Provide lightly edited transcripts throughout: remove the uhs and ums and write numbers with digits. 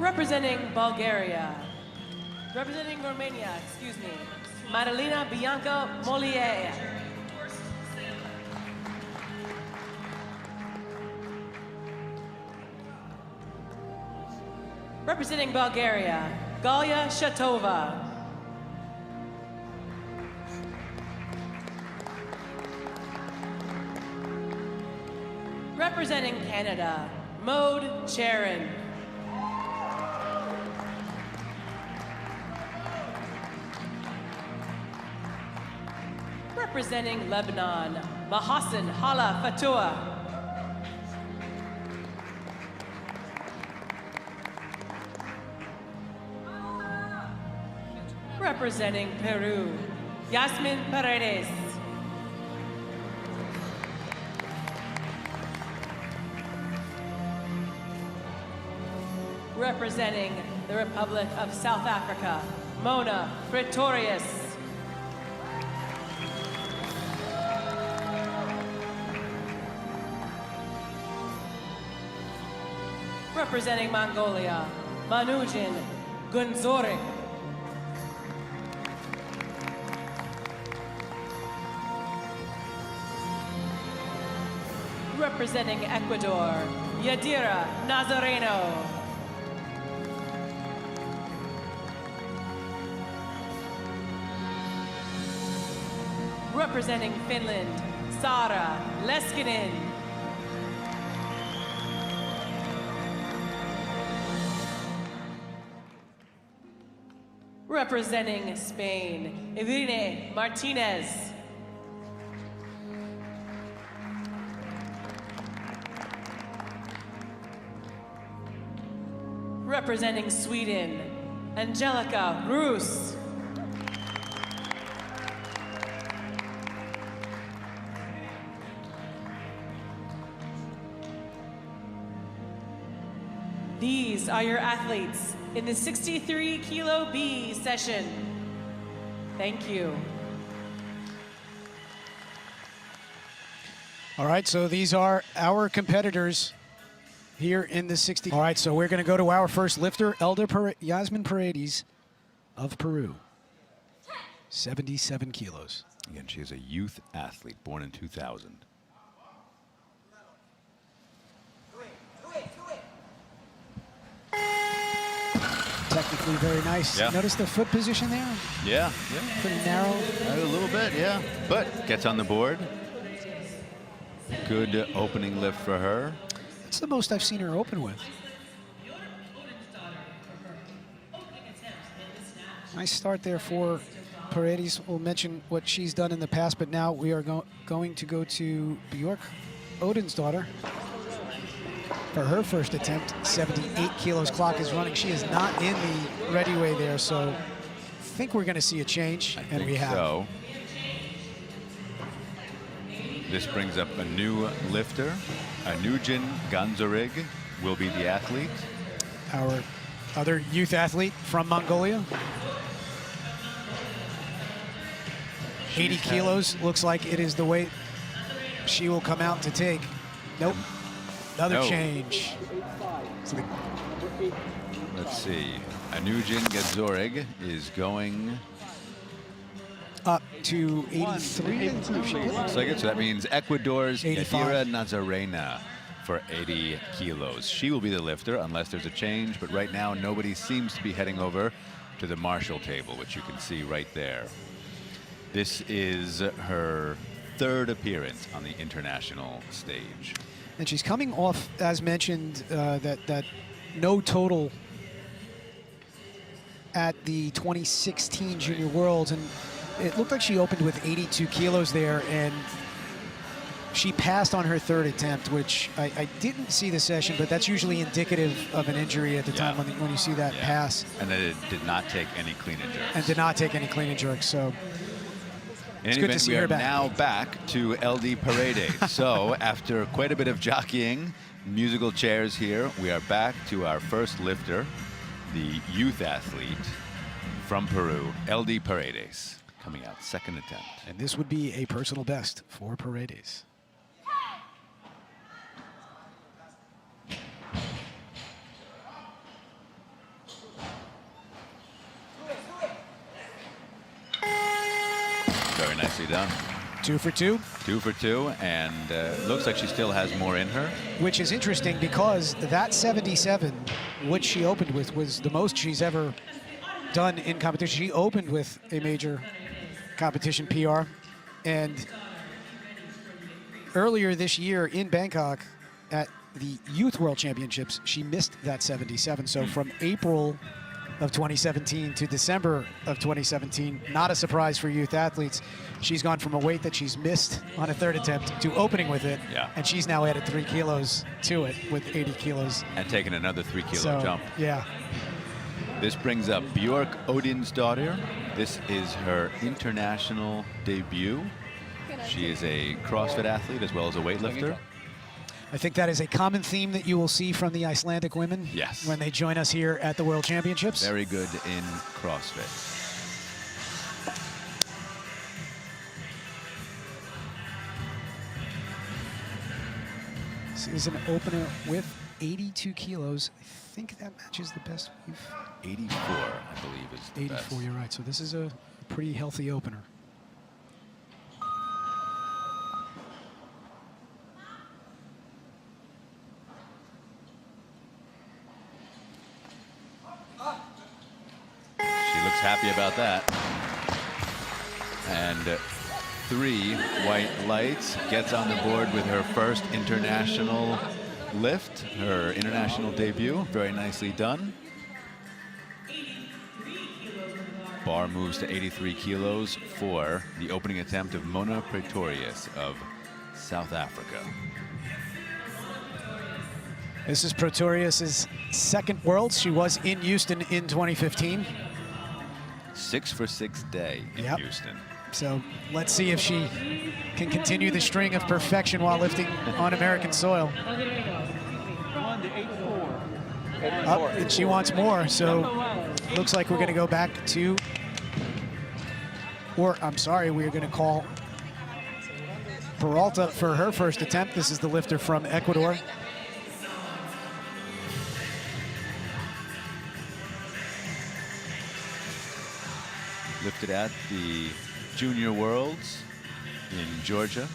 Representing Bulgaria. Representing Romania, excuse me, Madalina Bianca Molier. Representing Bulgaria, Galia Shatova. Representing Canada, Maude Charon. Representing Lebanon, Mahassan Hala Fatua. Representing Peru, Yasmin Paredes. Representing the Republic of South Africa, Mona Pretorius. Representing Mongolia, Manujin Gunzorik. Representing Ecuador, Yadira Nazareno. Representing Finland, Sara Leskinen. Representing Spain, Irene Martinez. Representing Sweden, Angelica Roos. These are your athletes in the 63 kilo B session. Thank you. All right, so these are our competitors here in the 60. All right, so we're going to go to our first lifter, Yasmin Paredes of Peru, 77 kilos. Again, she is a youth athlete born in 2000. Technically very nice. Yeah. Notice the foot position there? Yeah, Pretty narrow. a little bit, yeah. But gets on the board. Good opening lift for her. That's the most I've seen her open with. Nice start there for Paredes. We'll mention what she's done in the past, but now we are going to go to Bjork Odensdottir for her first attempt. 78 kilos, clock is running. She is not in the ready way there, so I think we're going to see a change, and we have. So this brings up a new lifter. Anujin Ganzorig will be the athlete. Our other youth athlete from Mongolia. 80 kilos, looks like it is the weight she will come out to take. Nope. Another change. Let's see. Anujin Ganzorig is going up to 83. Looks like it. So that means Ecuador's 85. Yadira Nazarena for 80 kilos. She will be the lifter unless there's a change, but right now nobody seems to be heading over to the Marshall table, which you can see right there. This is her third appearance on the international stage. And she's coming off, as mentioned, that no total at the 2016 Junior Worlds, and it looked like she opened with 82 kilos there, and she passed on her third attempt, which I didn't see the session, but that's usually indicative of an injury at the time when you see that pass. And then it did not take any clean and jerks. And did not take any clean and jerks, so In any event, we are now back to LD Paredes. So after quite a bit of jockeying, musical chairs here, we are back to our first lifter, the youth athlete from Peru, LD Paredes, coming out second attempt. And this would be a personal best for Paredes. nicely done. 2 for 2. 2 for 2, and looks like she still has more in her. Which is interesting because that 77, which she opened with, was the most she's ever done in competition. She opened with a major competition PR, and earlier this year in Bangkok at the Youth World Championships, she missed that 77. So from April of 2017 to December of 2017, not a surprise for youth athletes. She's gone from a weight that she's missed on a third attempt to opening with it, and she's now added 3 kilos to it with 80 kilos. And taken another 3 kilo jump. Yeah. This brings up Bjork Odinsdottir. This is her international debut. She is a CrossFit athlete as well as a weightlifter. I think that is a common theme that you will see from the Icelandic women when they join us here at the World Championships. Very good in CrossFit. This is an opener with 82 kilos. I think that matches the best we've... 84, I believe, is the 84, best. You're right. So this is a pretty healthy opener. Happy about that. And 3 white lights, gets on the board with her first international lift, her international debut. Very nicely done. Bar moves to 83 kilos for the opening attempt of Mona Pretorius of South Africa. This is Pretorius's second Worlds. She was in Houston in 2015. 6 for 6 day in Houston. So let's see if she can continue the string of perfection while lifting on American soil. And she wants more, so looks like we're going to go back to, or I'm sorry, we're going to call Peralta for her first attempt. This is the lifter from Ecuador. Lifted at the Junior Worlds in Georgia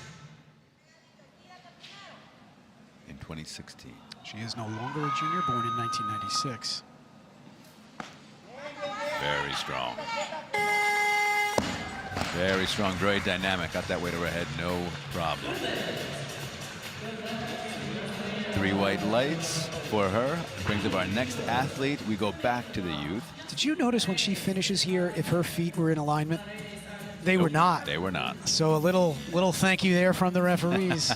in 2016. She is no longer a junior, born in 1996. Very strong. Very strong, very dynamic. Got that weight over her head, no problem. 3 white lights for her. Brings up our next athlete. We go back to the youth. Did you notice when she finishes here if her feet were in alignment? They were not. They were not. So a little thank you there from the referees.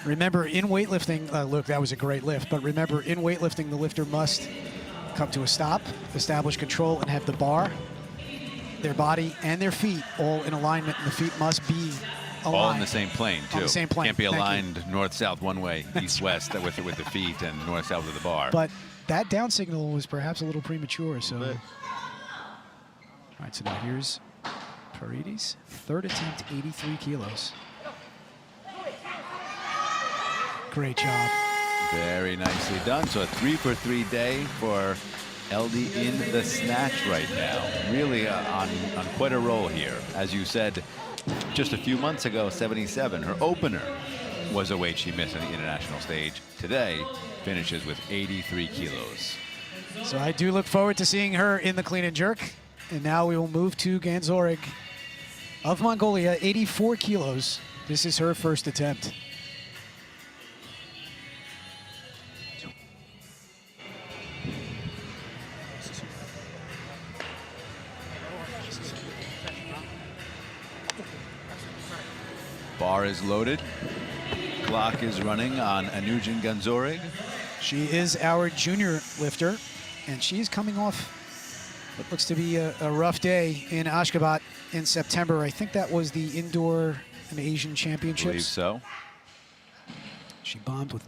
Remember, in weightlifting, look, that was a great lift, but remember, in weightlifting, the lifter must come to a stop, establish control, and have the bar, their body, and their feet all in alignment, and the feet must be aligned. All in the same plane, too. On the same plane. Can't be aligned north-south one way, east-west with the feet, and north-south with the bar. But that down signal was perhaps a little premature, so... All right, so now here's Paredes, third attempt, 83 kilos. Great job. Very nicely done. So a 3 for 3 day for LD in the snatch right now. Really on quite a roll here. As you said, just a few months ago, 77. Her opener was a weight she missed on the international stage. Today, finishes with 83 kilos. So I do look forward to seeing her in the clean and jerk. And now we will move to Ganzorig of Mongolia, 84 kilos. This is her first attempt. Bar is loaded. Clock is running on Anujan Ganzorig. She is our junior lifter, and she's coming off what looks to be a rough day in Ashgabat in September. I think that was the Indoor and Asian Championships. I believe so. She bombed with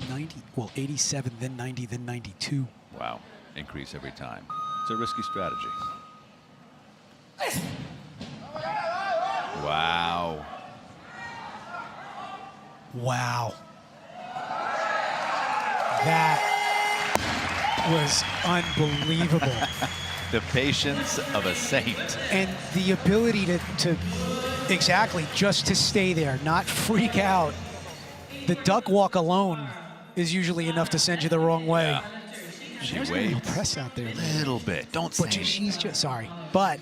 87, then 90, then 92. Wow, increase every time. It's a risky strategy. Wow. Wow. That was unbelievable. The patience of a saint. And the ability to Exactly, just to stay there, not freak out. The duck walk alone is usually enough to send you the wrong way. Yeah. She There's a waits. little press out there. A little bit. Don't say. But she's just, sorry, but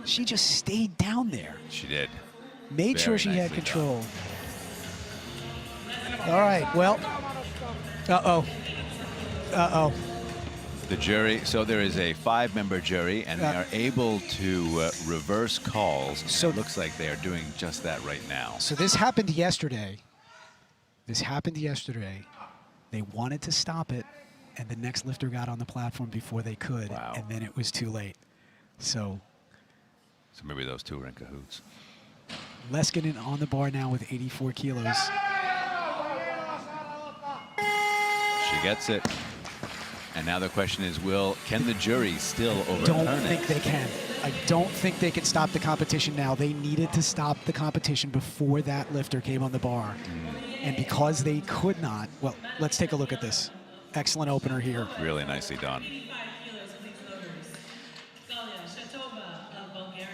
she just stayed down there. She did. Made sure Very she had nicely control. All right, well, The jury, so there is a 5-member jury, and they are able to reverse calls. So it looks like they are doing just that right now. So this happened yesterday. They wanted to stop it, and the next lifter got on the platform before they could, Wow. and then it was too late. So maybe those two are in cahoots. Leskinen on the bar now with 84 kilos. She gets it. And now the question is, can the jury still overturn Don't it? think they can. I don't think they can stop the competition now. They needed to stop the competition before that lifter came on the bar. And because they could not, well, let's take a look at this. Excellent opener here. Really nicely done.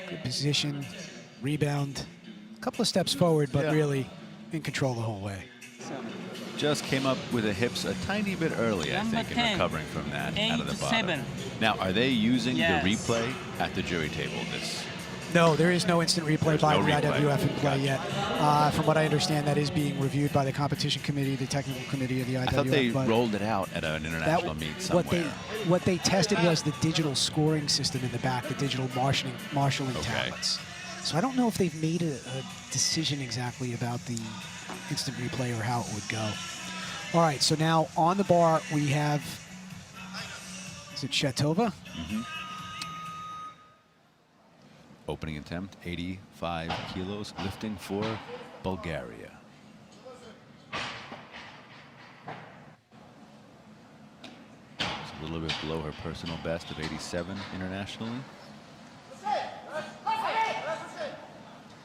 Good position, rebound, a couple of steps forward, but Yeah. really in control the whole way. Just came up with the hips a tiny bit early, I Number think, in 10, recovering from that out of the bottom. 8-7. Now, are they using Yes. the replay at the jury table? This No, there is no instant replay by no the replay. IWF in play Gotcha. yet. From what I understand, that is being reviewed by the competition committee, the technical committee of the IWF. I thought they but rolled it out at an international meet somewhere. What they tested was the digital scoring system in the back, the digital marshalling Okay. tablets. So I don't know if they've made a decision exactly about the instant replay or how it would go. All right, so now on the bar we have, is it Shetova? Opening attempt, 85 kilos, lifting for Bulgaria. It's a little bit below her personal best of 87 internationally.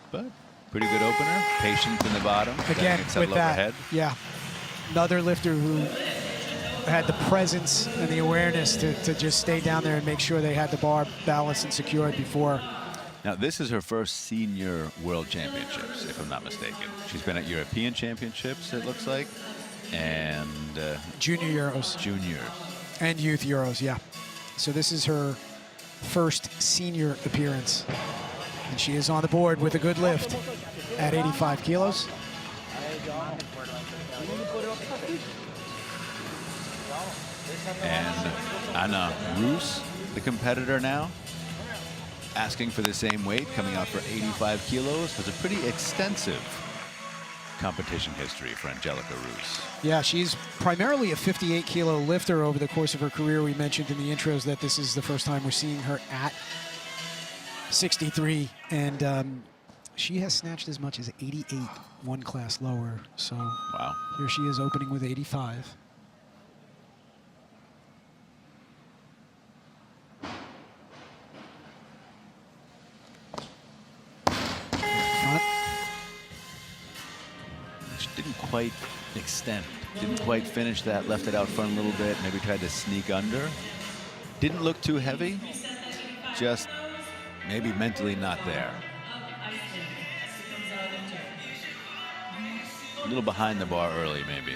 But pretty good opener. Patience in the bottom. Again, Settle with that, overhead. yeah. Another lifter who had the presence and the awareness to just stay down there and make sure they had the bar balanced and secured before. Now, this is her first senior world championships, if I'm not mistaken. She's been at European championships, it looks like, and Junior Euros. juniors. And youth Euros, yeah. So this is her first senior appearance. And she is on the board with a good lift at 85 kilos. And Anna Rus, the competitor now, asking for the same weight, coming out for 85 kilos, has a pretty extensive competition history for Angelica Rus. Yeah, she's primarily a 58-kilo lifter over the course of her career. We mentioned in the intros that this is the first time we're seeing her at 63, and she has snatched as much as 88, one class lower. So Wow. here she is opening with 85. Front. She didn't quite extend, didn't quite finish that, left it out front a little bit, maybe tried to sneak under. Didn't look too heavy, just maybe mentally not there. A little behind the bar early, maybe.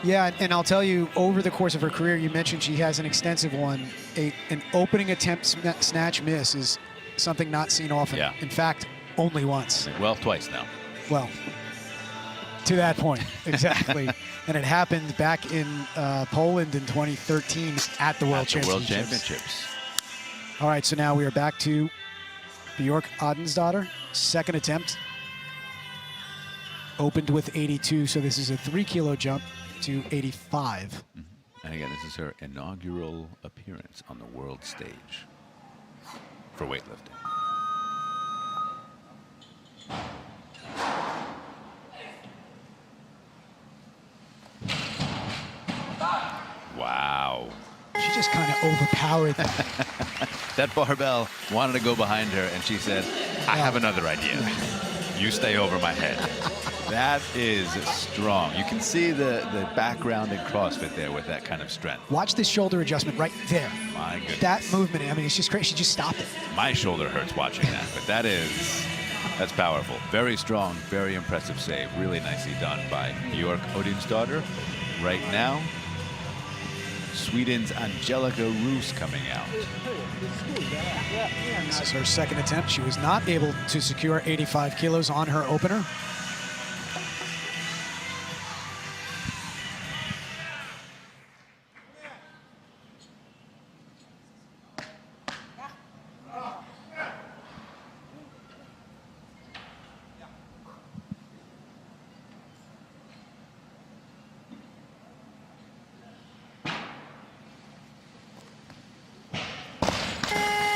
Yeah, and I'll tell you, over the course of her career, you mentioned she has an extensive one. An opening attempt snatch miss is something not seen often. Yeah. In fact, only once. Well, twice now. Well, to that point, exactly. And it happened back in Poland in 2013 at the World Championships. All right, so now we are back to Bjork Adensdottir, second attempt. Opened with 82, so this is a 3-kilo jump to 85. And again, this is her inaugural appearance on the world stage for weightlifting. Wow. She just kind of overpowered them. That barbell wanted to go behind her, and she said, I have another idea. You stay over my head. That is strong. You can see the background in CrossFit there with that kind of strength. Watch this shoulder adjustment right there. My goodness. That movement, I mean, it's just crazy. She just stopped it. My shoulder hurts watching that, but that is That's powerful. Very strong, very impressive save. Really nicely done by Björk Odinsdottir. Right now, Sweden's Angelica Roos coming out. This is her second attempt. She was not able to secure 85 kilos on her opener.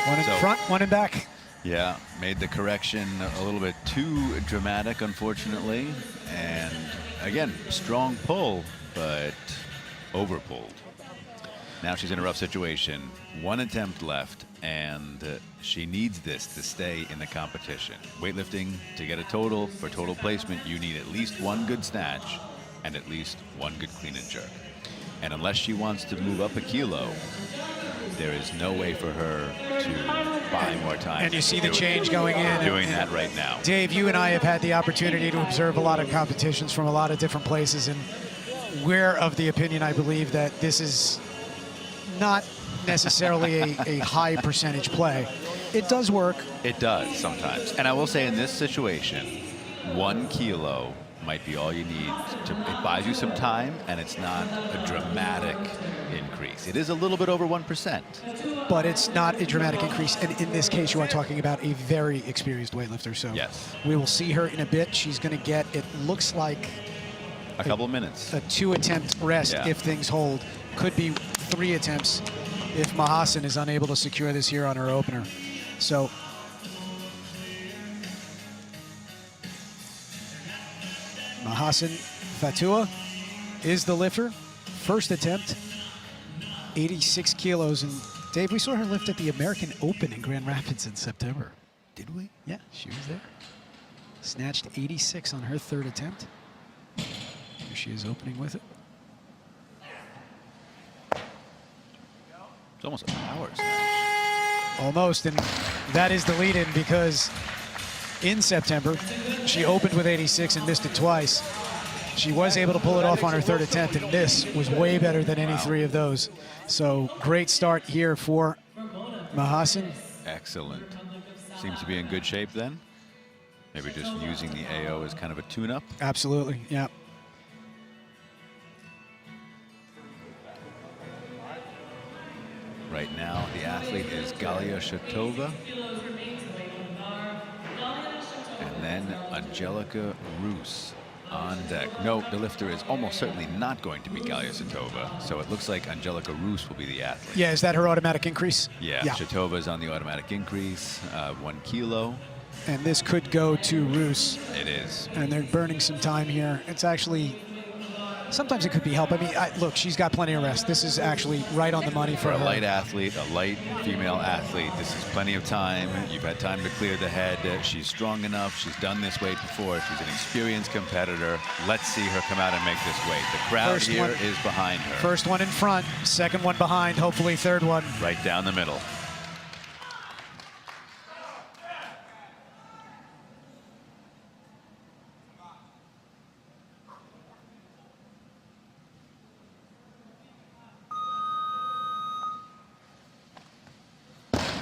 One in front, one in back. Yeah, made the correction a little bit too dramatic, unfortunately. And again, strong pull, but over-pulled. Now she's in a rough situation. One attempt left, and she needs this to stay in the competition. Weightlifting, to get a total, for total placement, you need at least one good snatch and at least one good clean and jerk. And unless she wants to move up a kilo, there is no way for her to buy more time. And you see the change going in. Doing that right now. Dave, you and I have had the opportunity to observe a lot of competitions from a lot of different places, and we're of the opinion, I believe, that this is not necessarily a high percentage play. It does work. It does sometimes. And I will say in this situation, 1 kilo might be all you need. It buys you some time, and it's not a dramatic increase. It is a little bit over 1%. But it's not a dramatic increase. And in this case, you are talking about a very experienced weightlifter. So yes, we will see her in a bit. She's going to get, it looks like, a couple of minutes. A 2-attempt rest if things hold. Could be 3 attempts if Mahasan is unable to secure this here on her opener. So Mahasan Fatua is the lifter. First attempt, 86 kilos. And Dave, we saw her lift at the American Open in Grand Rapids in September. Did we? Yeah, she was there. Snatched 86 on her third attempt. Here she is opening with it. It's almost a power snatch. Almost, and that is the lead-in because in September, she opened with 86 and missed it twice. She was able to pull it off on her third attempt, and this was way better than any 3 of those. So great start here for Mahasan. Excellent. Seems to be in good shape then. Maybe just using the AO as kind of a tune-up. Absolutely, yeah. Right now, the athlete is Galia Shatova. And then Angelica Roos on deck. No, the lifter is almost certainly not going to be Galia Shatova. So it looks like Angelica Roos will be the athlete. Yeah, is that her automatic increase? Yeah, Shatova is on the automatic increase, 1 kilo. And this could go to Roos. It is. And they're burning some time here. It's actually, sometimes it could be help. I mean, look, she's got plenty of rest. This is actually right on the money for a her. light athlete, a light female athlete. This is plenty of time. You've had time to clear the head. She's strong enough. She's done this weight before. She's an experienced competitor. Let's see her come out and make this weight. The crowd First here one, is behind her. First one in front, second one behind, hopefully third one. Right down the middle.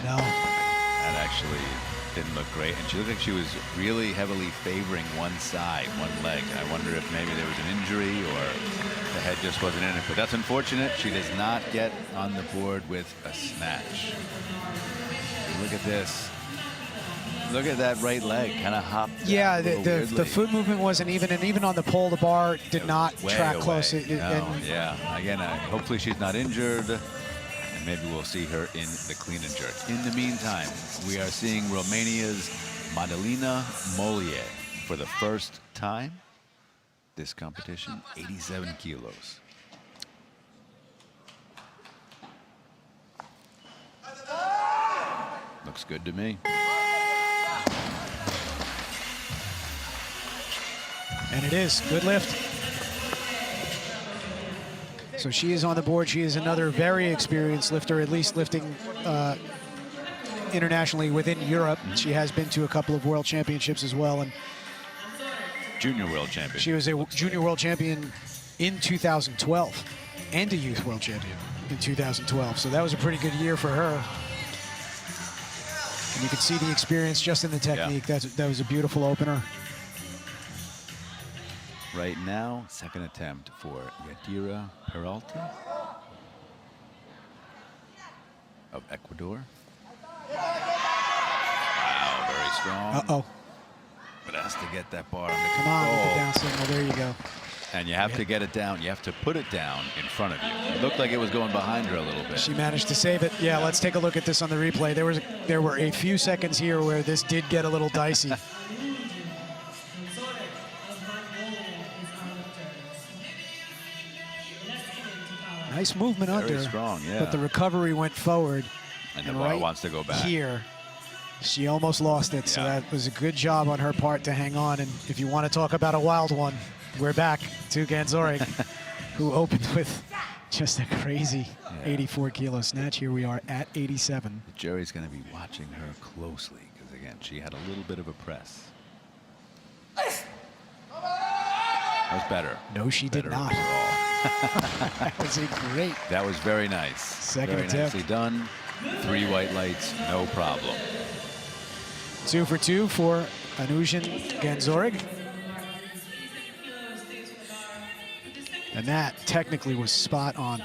No. That actually didn't look great. And she looked like she was really heavily favoring one side, one leg. I wonder if maybe there was an injury or the head just wasn't in it. But that's unfortunate. She does not get on the board with a snatch. Look at this. Look at that right leg, kind of hopped. Yeah, the foot movement wasn't even, and even on the pole, the bar did not track away. close. Yeah, again, hopefully she's not injured. And maybe we'll see her in the clean and jerk. In the meantime, we are seeing Romania's Madalina Molier for the first time. This competition, 87 kilos. Looks good to me. And it is. Good lift. So she is on the board. She is another very experienced lifter, at least lifting internationally within Europe. She has been to a couple of world championships as well. And Junior world champion. she was a junior world champion in 2012 and a youth world champion in 2012. So that was a pretty good year for her. And you can see the experience just in the technique. Yeah. That was a beautiful opener. Right now, second attempt for Yadira Peralta of Ecuador. Wow, very strong. Uh-oh. But has to get that bar under Come on, with the control. down signal. There you go. And you have to get it down. You have to put it down in front of you. It looked like it was going behind her a little bit. She managed to save it. Yeah, let's take a look at this on the replay. There were a few seconds here where this did get a little dicey. Nice movement Very under. strong, yeah. But the recovery went forward. And the bar right wants to go back. Here, she almost lost it. So Yeah. that was a good job on her part to hang on. And if you want to talk about a wild one, we're back to Ganzorig, who opened with just a crazy 84 kilo snatch. Here we are at 87. The jury's going to be watching her closely because, again, she had a little bit of a press. That was better. No, she did Better not. overall. That was a great. That was very nice. Second very attempt. nicely done. 3 white lights, no problem. 2 for 2 for Anujan Ganzorig. And that technically was spot on.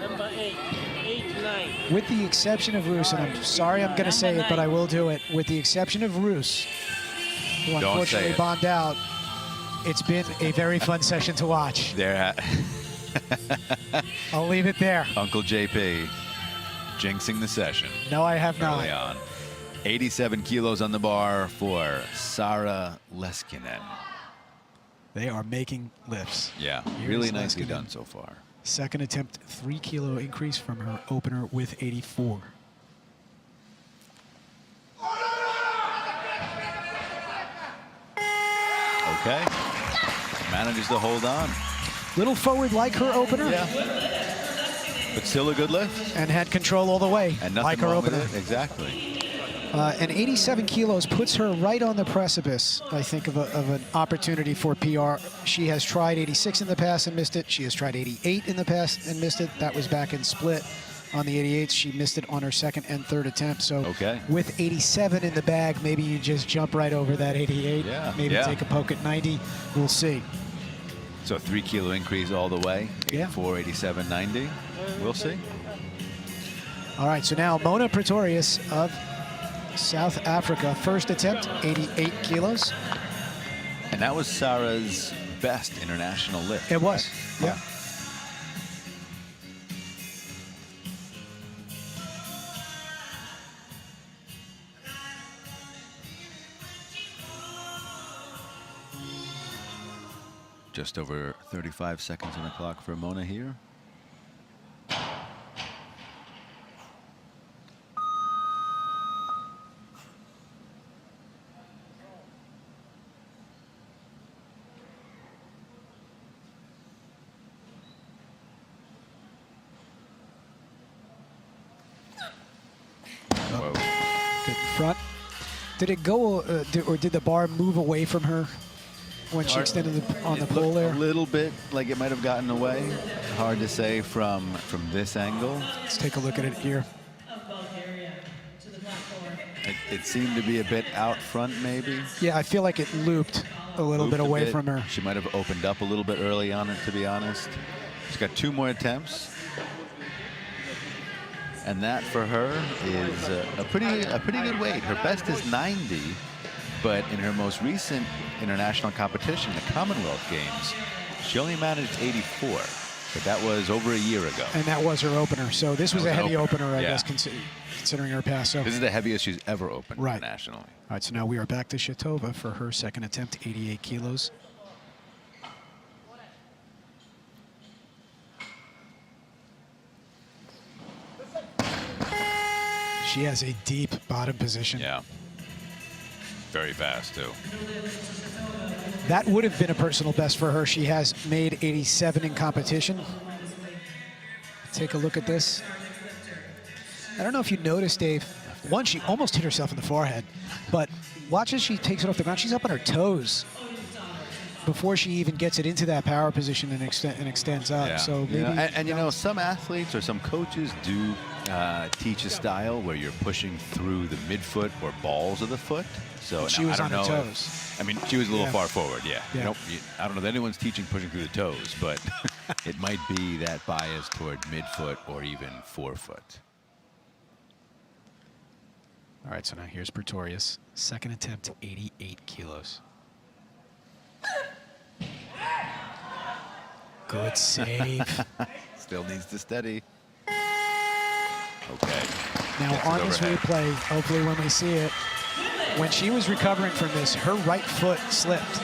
Number 8, 9. With the exception of Roos, and I'm sorry I'm going to say it, but I will do it. With the exception of Roos, who Don't unfortunately say it. bombed out, it's been a very fun session to watch. There, I'll leave it there. Uncle JP jinxing the session No, I have not. early on. 87 kilos on the bar for Sara Leskinen. They are making lifts. Yeah, Here's really nicely Leskinen. done so far. Second attempt, 3 kilo increase from her opener with 84. Okay. Manages to hold on. Little forward like her opener. Yeah. But still a good lift. And had control all the way, And nothing like her wrong opener. with it. Exactly. And 87 kilos puts her right on the precipice, I think, of an opportunity for PR. She has tried 86 in the past and missed it. She has tried 88 in the past and missed it. That was back in Split on the 88s. She missed it on her second and third attempt. So Okay. with 87 in the bag, maybe you just jump right over that 88. Yeah, Maybe yeah. take a poke at 90. We'll see. So 3 kilo increase all the way. Yeah. 84, 87, 90. We'll see. All right, so now Mona Pretorius of South Africa. First attempt, 88 kilos. And that was Sarah's best international lift. It was, yeah. Just over 35 seconds on the clock for Mona here. Whoa. Good front. Did it go, or did the bar move away from her when she extended on the It pole looked there? a little bit like it might have gotten away. Hard to say from this angle. Let's take a look at it here. It seemed to be a bit out front, maybe. Yeah, I feel like it looped a little Moved bit a away bit. from her. She might have opened up a little bit early on it, to be honest. She's got 2 more attempts. And that for her is a pretty good weight. Her best is 90, but in her most recent international competition, the Commonwealth Games, she only managed 84. But that was over a year ago. And that was her opener. So this was That a was an heavy opener. opener, I Yeah. guess, considering her past. So, This is the heaviest she's ever opened Right. internationally. all right, so now we are back to Shatova for her second attempt, 88 kilos. She has a deep bottom position. Yeah. Very fast, too. That would have been a personal best for her. She has made 87 in competition. Take a look at this. I don't know if you noticed, Dave. One, she almost hit herself in the forehead, but watch as she takes it off the ground. She's up on her toes before she even gets it into that power position and extends up. Yeah. So maybe, and you know, some athletes or some coaches do teach a style where you're pushing through the midfoot or balls of the foot. So she now, was I don't on her know toes. I mean, she was a little far forward, yeah. Yeah. Nope, I don't know that anyone's teaching pushing through the toes, but it might be that bias toward midfoot or even forefoot. All right, so now here's Pretorius. Second attempt, 88 kilos. Good save. Still needs to steady. Okay. Now Gets on it this overhead. replay, hopefully when we see it, when she was recovering from this, her right foot slipped.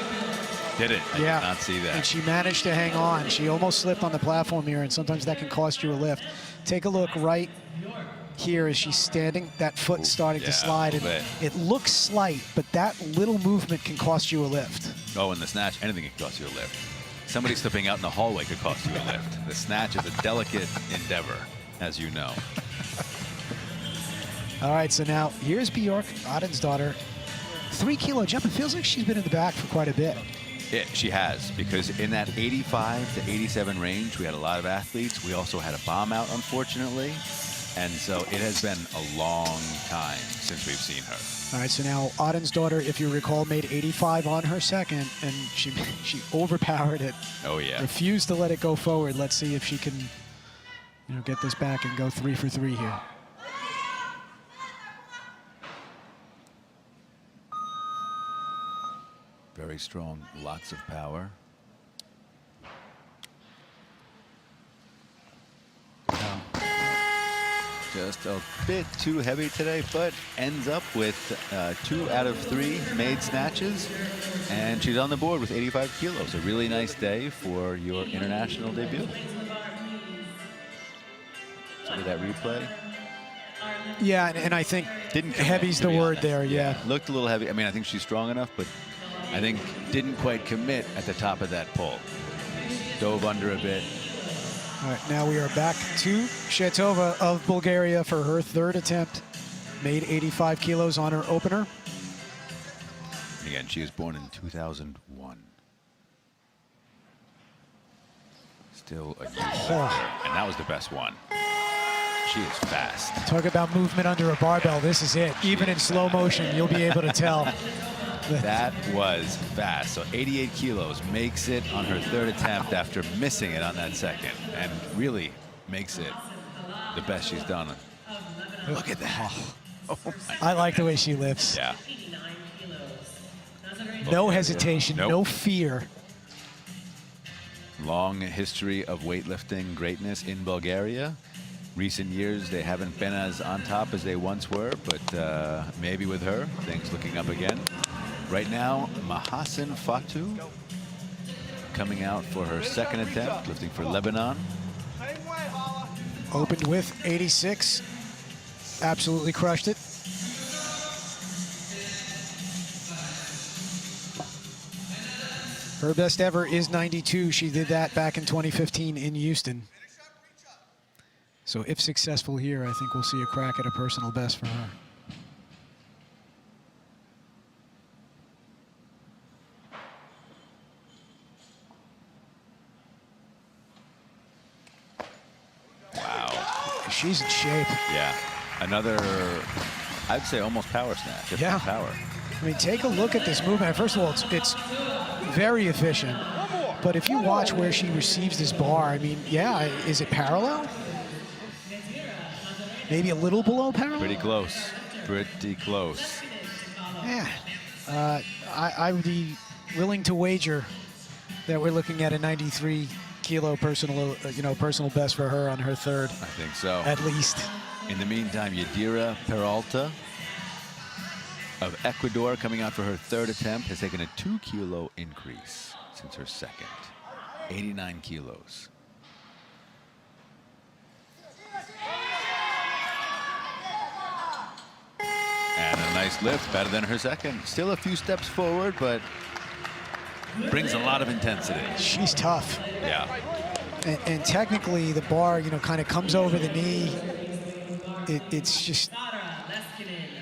Did it? I did not see that. And she managed to hang on. She almost slipped on the platform here, and sometimes that can cost you a lift. Take a look right here as she's standing. That foot starting to slide. And it looks slight, but that little movement can cost you a lift. Oh, and the snatch, anything can cost you a lift. Somebody slipping out in the hallway could cost you a lift. The snatch is a delicate endeavor, as you know. All right, so now here's Bjork, Odensdottir. 3 kilo jump. It feels like she's been in the back for quite a bit. She has, because in that 85 to 87 range, we had a lot of athletes. We also had a bomb out, unfortunately. And so it has been a long time since we've seen her. All right, so now Odensdottir, if you recall, made 85 on her second, and she overpowered it. Oh, yeah. Refused to let it go forward. Let's see if she can, get this back and go 3 for 3 here. Very strong, lots of power. Just a bit too heavy today, but ends up with 2 out of 3 made snatches. And she's on the board with 85 kilos. A really nice day for your international debut. Look at that replay. Yeah, and I think Didn't commit, heavy's to the be word honest. there, yeah. Looked a little heavy. I mean, I think she's strong enough, but I think didn't quite commit at the top of that pull. Dove under a bit. All right, now we are back to Shetova of Bulgaria for her 3rd attempt. Made 85 kilos on her opener. Again, she was born in 2001. Still a youth right there, and that was the best one. She is fast. Talk about movement under a barbell. This is it. Even in slow motion, you'll be able to tell. That was fast. So 88 kilos makes it on her 3rd attempt after missing it on that second, and really makes it the best she's done. Look at that. Oh I like the way she lifts. yeah. No hesitation, Nope. no fear. Long history of weightlifting greatness in Bulgaria. Recent years, they haven't been as on top as they once were, but maybe with her, things looking up again. Right now, Mahasin Fatu coming out for her 2nd attempt, lifting for Lebanon. Opened with 86. Absolutely crushed it. Her best ever is 92. She did that back in 2015 in Houston. So if successful here, I think we'll see a crack at a personal best for her. Wow. She's in shape. Yeah. Another, I'd say almost power snatch. If Yeah. not power. I mean, take a look at this movement. First of all, it's very efficient. But if you watch where she receives this bar, I mean, yeah, is it parallel? Maybe a little below parallel? Pretty close. Pretty close. Yeah. I would be willing to wager that we're looking at a 93 kilo personal, personal best for her on her 3rd, I think so. at least. In the meantime, Yadira Peralta of Ecuador coming out for her 3rd attempt has taken a 2 kilo increase since her 2nd. 89 kilos. And a nice lift, better than her 2nd. Still a few steps forward, but brings a lot of intensity. She's tough. Yeah. And technically, the bar, you know, kind of comes over the knee. It's just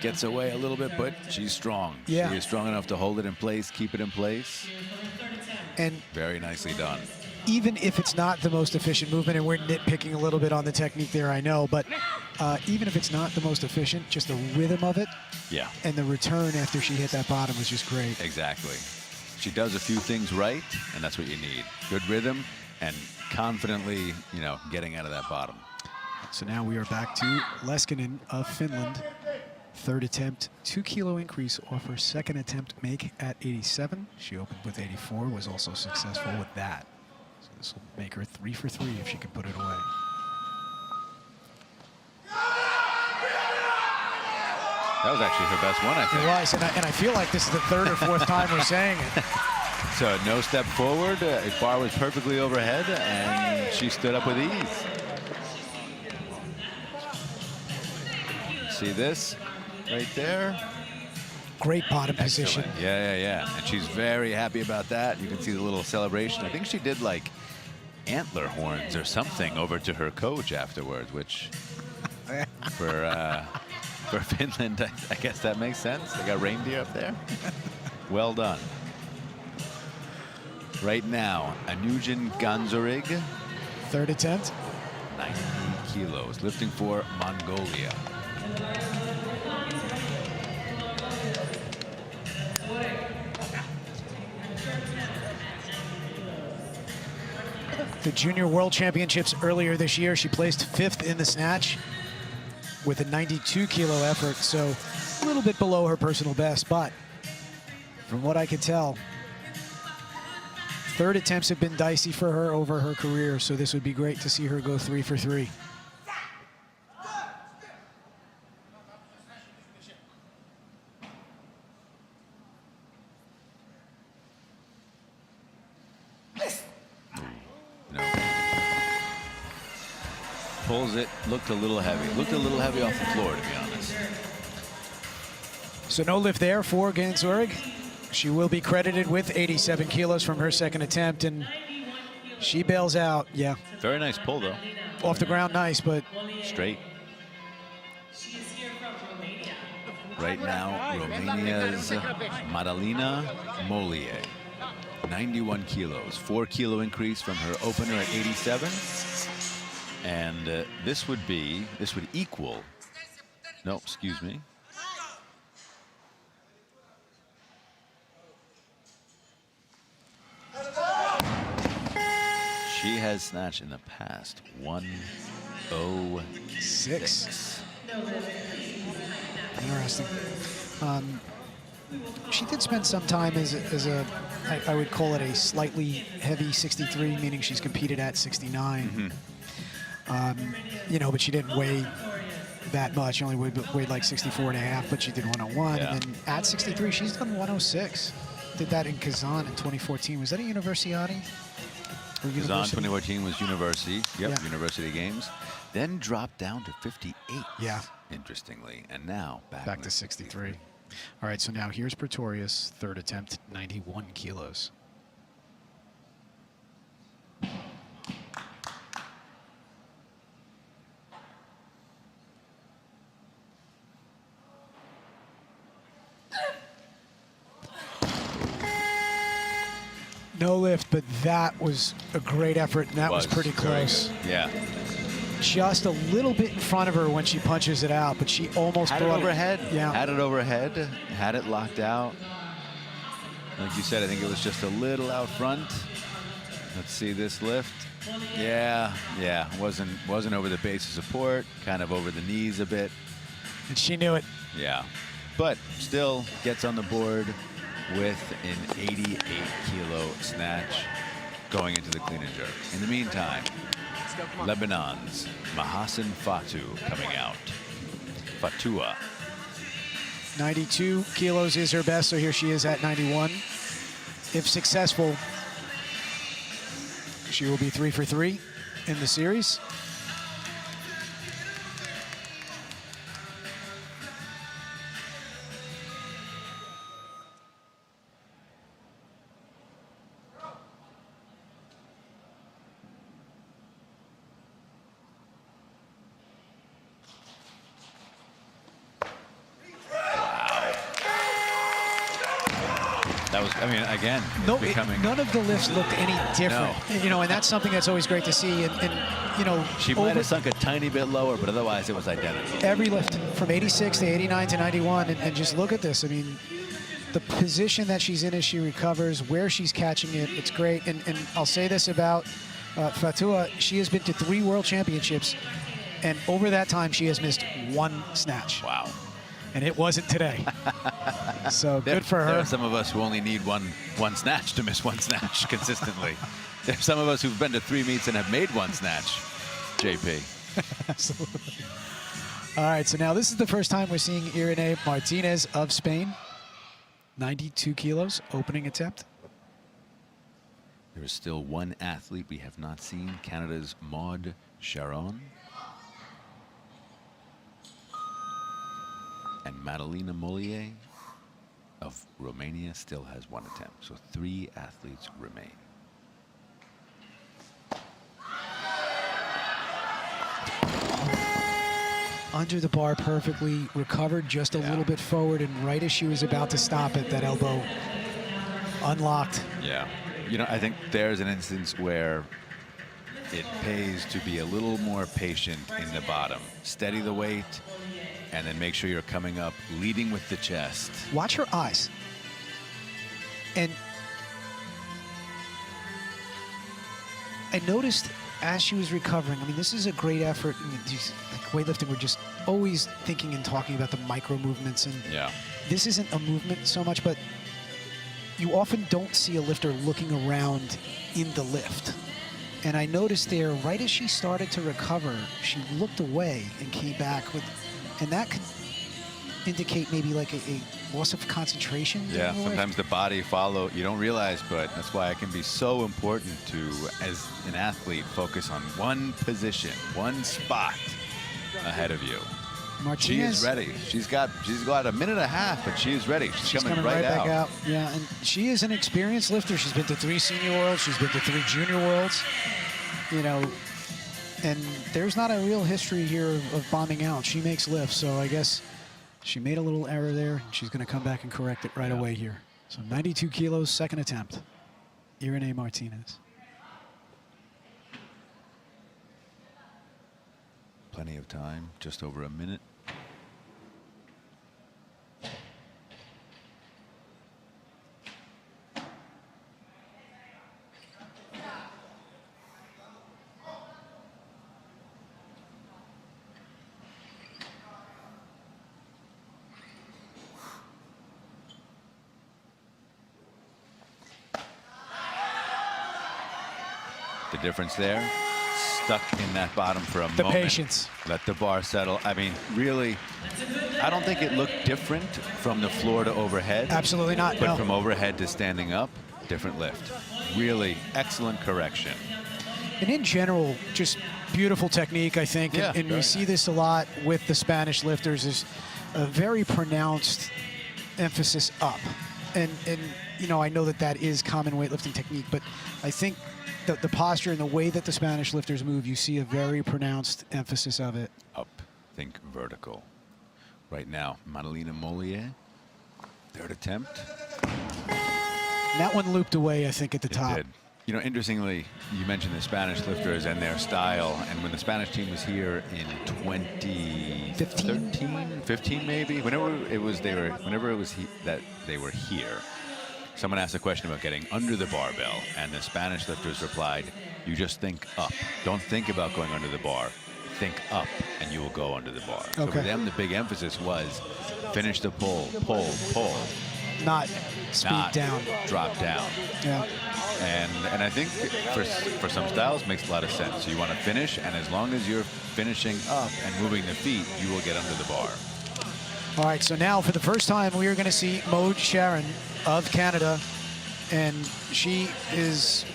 gets away a little bit, but she's strong. Yeah. She is strong enough to hold it in place, keep it in place. And very nicely done. Even if it's not the most efficient movement, and we're nitpicking a little bit on the technique there, I know, but even if it's not the most efficient, just the rhythm of it. Yeah. And the return after she hit that bottom was just great. Exactly. She does a few things right, and that's what you need. Good rhythm and confidently, you know, getting out of that bottom. So now we are back to Leskinen of Finland. Third attempt, 2 kilo increase off her second attempt make at 87. She opened with 84, was also successful with that. So this will make her 3 for 3 if she can put it away. That was actually her best one, I think. It was, and I feel like this is the third or fourth time we're saying it. So no step forward, bar was perfectly overhead, and she stood up with ease. See this right there? Great bottom position. Yeah. And she's very happy about that. You can see the little celebration. I think she did like antler horns or something over to her coach afterwards, which for Finland, I guess that makes sense. They got reindeer up there. Well done. Right now, Anujan Ganzorig. Third attempt. 90 kilos, lifting for Mongolia. The Junior World Championships earlier this year, she placed 5th in the snatch with a 92 kilo effort, so a little bit below her personal best, but from what I can tell, third attempts have been dicey for her over her career, so this would be great to see her go 3 for 3. Pulls it, looked a little heavy. Looked a little heavy off the floor, to be honest. So no lift there for Ganzorig. She will be credited with 87 kilos from her second attempt, and she bails out. Yeah. Very nice pull, though. Off the ground, nice, but straight. Right now, Romania's Madalina Molie. 91 kilos. 4 kilo increase from her opener at 87. And this would equal, no, excuse me. She has snatched in the past 106. Interesting. She did spend some time as I would call it a slightly heavy 63, meaning she's competed at 69. Mm-hmm. You know, but she didn't weigh that much. She only weighed like 64 and a half, but she did 101. Yeah. And then at 63, she's done 106. Did that in Kazan in 2014. Was that a Universiade? Kazan 2014 was University. Yep, Yeah. University Games. Then dropped down to 58. Yeah. Interestingly. And now back to 63. All right, so now here's Pretorius, third attempt, 91 kilos. No lift, but that was a great effort, and that was pretty close. Yeah. Just a little bit in front of her when she punches it out, but she almost had it brought overhead. Yeah. Had it overhead. Had it locked out. Like you said, I think it was just a little out front. Let's see this lift. Yeah. Wasn't over the base of support. Kind of over the knees a bit. And she knew it. Yeah. But still gets on the board with an 88 kilo snatch going into the clean and jerk. In the meantime, Lebanon's Mahassan Fatou coming out. Fatua. 92 kilos is her best, so here she is at 91. If successful, she will be 3 for 3 in the series. That was, I mean, again, No, becoming... none of the lifts looked any different. No. You know, and that's something that's always great to see. And you know, She might have sunk a tiny bit lower, but otherwise it was identical. every lift from 86 to 89 to 91. And just look at this. I mean, the position that she's in as she recovers, where she's catching it, it's great. And I'll say this about Fatua. She has been to 3 world championships, and over that time, she has missed 1 snatch. Wow. And it wasn't today. So good for her. There are some of us who only need one snatch to miss 1 snatch consistently. There's some of us who've been to 3 meets and have made 1 snatch. JP. Absolutely. All right, so now this is the first time we're seeing Irene Martinez of Spain. 92 kilos, opening attempt. There is still one athlete we have not seen, Canada's Maud Sharon. And Madalina Mollier of Romania still has 1 attempt. So 3 athletes remain. Under the bar perfectly, recovered just a little bit forward, and right as she was about to stop it, that elbow unlocked. Yeah. You know, I think there's an instance where it pays to be a little more patient in the bottom. Steady the weight, and then make sure you're coming up, leading with the chest. Watch her eyes. And I noticed as she was recovering, I mean, this is a great effort. I mean, like weightlifting, we're just always thinking and talking about the micro movements. And this isn't a movement so much, but you often don't see a lifter looking around in the lift. And I noticed there, right as she started to recover, she looked away and came back with, and that could indicate maybe like a loss of concentration. Yeah, sometimes the body follow, you don't realize, but that's why it can be so important to, as an athlete, focus on one position, one spot ahead of you. Martinez, she is ready. She's got a minute and a half, but she is ready. She's coming right back out. Yeah, and she is an experienced lifter. She's been to 3 senior worlds. She's been to 3 junior worlds. You know, and there's not a real history here of bombing out. She makes lifts, so I guess she made a little error there. She's going to come back and correct it right away here. So 92 kilos, second attempt. Irene Martinez. Plenty of time, just over a minute. The difference there, stuck in that bottom for a moment. The patience. Let the bar settle. I mean, really, I don't think it looked different from the floor to overhead. Absolutely not, But no. from overhead to standing up, different lift. Really excellent correction. And in general, just beautiful technique, I think. Yeah, and we see this a lot with the Spanish lifters, is a very pronounced emphasis up. And you know, I know that is common weightlifting technique, but I think the posture and the way that the Spanish lifters move, you see a very pronounced emphasis of it. Up, think vertical. Right now, Madalina Mollier, third attempt. And that one looped away, I think, at the top. It did. You know, interestingly, you mentioned the Spanish lifters and their style, and when the Spanish team was here in 2015 maybe, whenever it was that they were here, someone asked a question about getting under the barbell, and the Spanish lifters replied, "You just think up. Don't think about going under the bar. Think up, and you will go under the bar." So for them, the big emphasis was finish the pull, pull, pull. Not speed down. Drop down. Yeah. And I think for some styles makes a lot of sense. So you want to finish, and as long as you're finishing up and moving the feet, you will get under the bar. All right, so now for the first time, we are going to see Maud Sharon of Canada, and she is,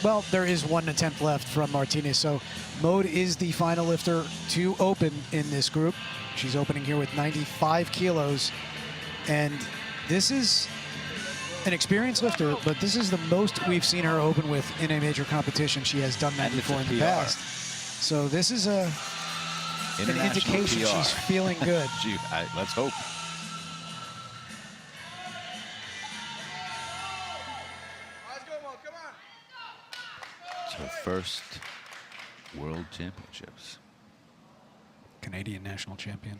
well, there is 1 attempt left from Martinez. So Maud is the final lifter to open in this group. She's opening here with 95 kilos, and this is an experienced lifter, but this is the most we've seen her open with in a major competition. She has done that before in the past. So this is an indication PR. she's feeling good. Let's hope. first World Championships. Canadian national champion.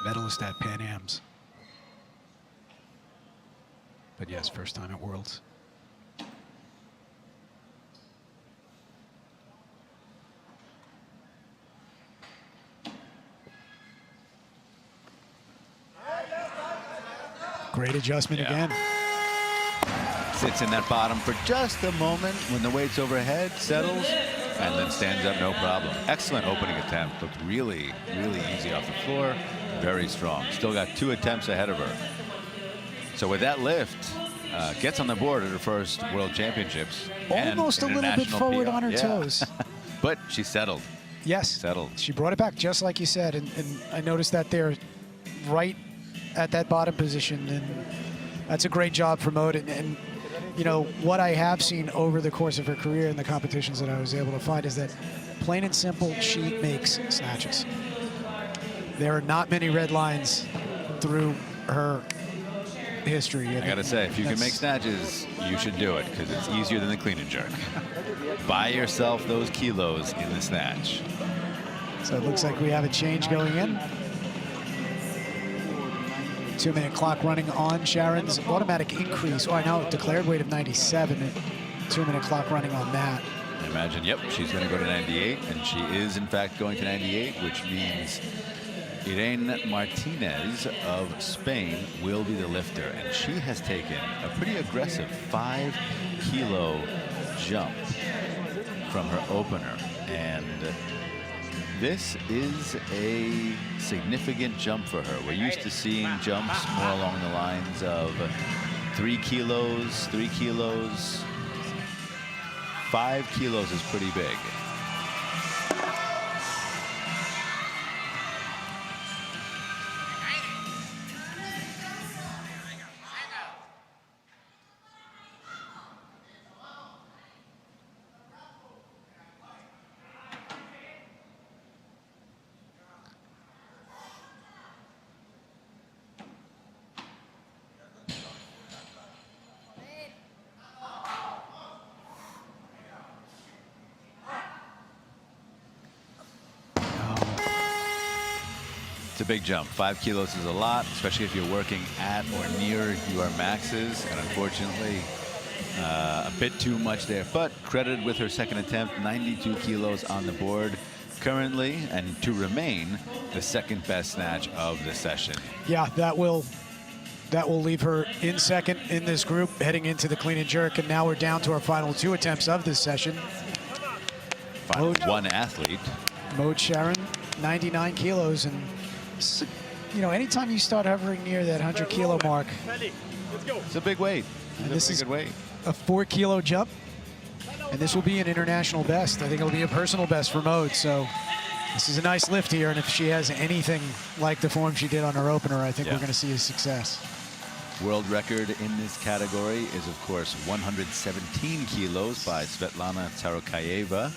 Medalist at Pan Am's. But yes, first time at Worlds. Great adjustment again. Sits in that bottom for just a moment when the weight's overhead, settles, and then stands up no problem. Excellent opening attempt. Looked really, really easy off the floor. Very strong. Still got 2 attempts ahead of her. So with that lift, gets on the board at her first World Championships. Almost a little bit forward on her toes. But she settled. Yes. Settled. She brought it back just like you said. And I noticed that there right at that bottom position. And that's a great job for Maud. And you know, what I have seen over the course of her career in the competitions that I was able to find is that plain and simple, she makes snatches. There are not many red lines through her history. I gotta say, if you can make snatches, you should do it because it's easier than the clean and jerk. Buy yourself those kilos in the snatch. So it looks like we have a change going in. 2-minute clock running on Sharon's automatic increase. Oh, I know, declared weight of 97. 2-minute clock running on that. I imagine, yep, she's going to go to 98, and she is, in fact, going to 98, which means Irene Martinez of Spain will be the lifter, and she has taken a pretty aggressive 5-kilo jump from her opener, and this is a significant jump for her. We're used to seeing jumps more along the lines of 3 kilos, 3 kilos. 5 kilos is pretty big. It's a big jump. 5 kilos is a lot, especially if you're working at or near your maxes. And unfortunately, a bit too much there. But credited with her second attempt, 92 kilos on the board currently, and to remain the second best snatch of the session. Yeah, that will leave her in second in this group heading into the clean and jerk. And now we're down to our final 2 attempts of this session. Final 1 athlete. Maud Sharon, 99 kilos. And you know, anytime you start hovering near that 100-kilo mark, it's a big weight. And this is a weight. A 4-kilo jump, and this will be an international best. I think it'll be a personal best for Maud. So this is a nice lift here, and if she has anything like the form she did on her opener, I think we're going to see a success. World record in this category is, of course, 117 kilos by Svetlana Tsarukayeva.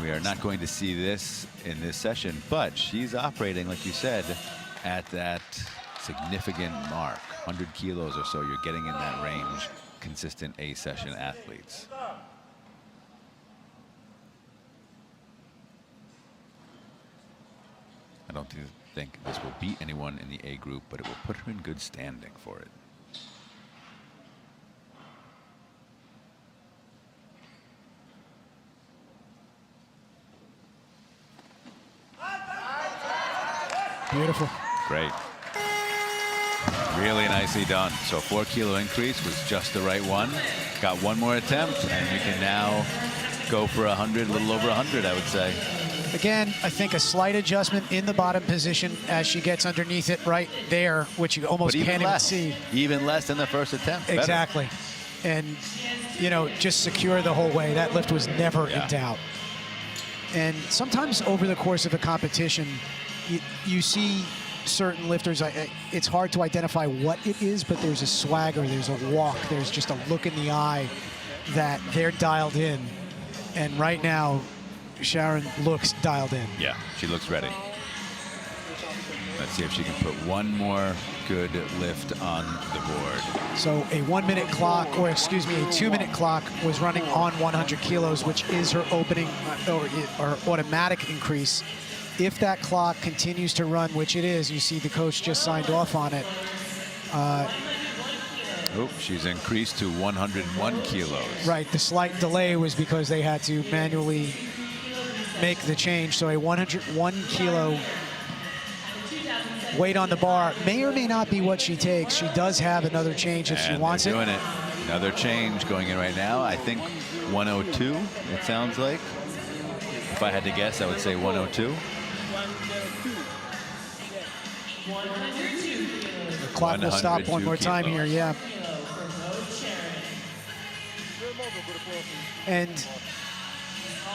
We are not going to see this in this session, but she's operating, like you said, at that significant mark. 100 kilos or so, you're getting in that range, consistent A-session athletes. I don't think this will beat anyone in the A group, but it will put her in good standing for it. Beautiful. Great. Really nicely done. So 4-kilo increase was just the right one. Got one more attempt, and you can now go for 100, a little over 100, I would say. Again, I think a slight adjustment in the bottom position as she gets underneath it right there, which you almost can't even see. Even less than the first attempt. Exactly. Better. And, you know, just secure the whole way. That lift was never in doubt. And sometimes over the course of a competition, you see certain lifters, it's hard to identify what it is, but there's a swagger, there's a walk, there's just a look in the eye that they're dialed in. And right now, Sharon looks dialed in. Yeah, she looks ready. Let's see if she can put one more good lift on the board. So a 1 minute clock, or excuse me, a 2 minute clock was running on 100 kilos, which is her opening or automatic increase. If that clock continues to run, which it is, you see the coach just signed off on it. She's increased to 101 kilos. Right, the slight delay was because they had to manually make the change. So a 101 kilo weight on the bar may or may not be what she takes. She does have another change if she wants it. Doing it. Another change going in right now. I think 102, it sounds like. If I had to guess, I would say 102. The clock will stop one more time here, yeah. And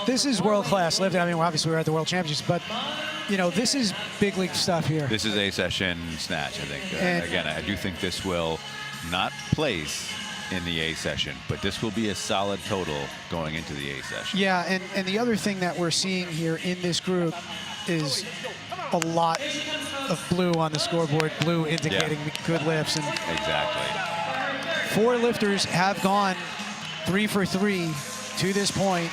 this is world-class lifting. I mean, obviously we're at the World Championships, but you know, this is big league stuff here. This is a session snatch, I think. Again, I do think this will not place in the A session, but this will be a solid total going into the A session. Yeah, and the other thing that we're seeing here in this group is a lot of blue on the scoreboard, blue indicating good lifts. And exactly. 4 lifters have gone 3 for 3 to this point.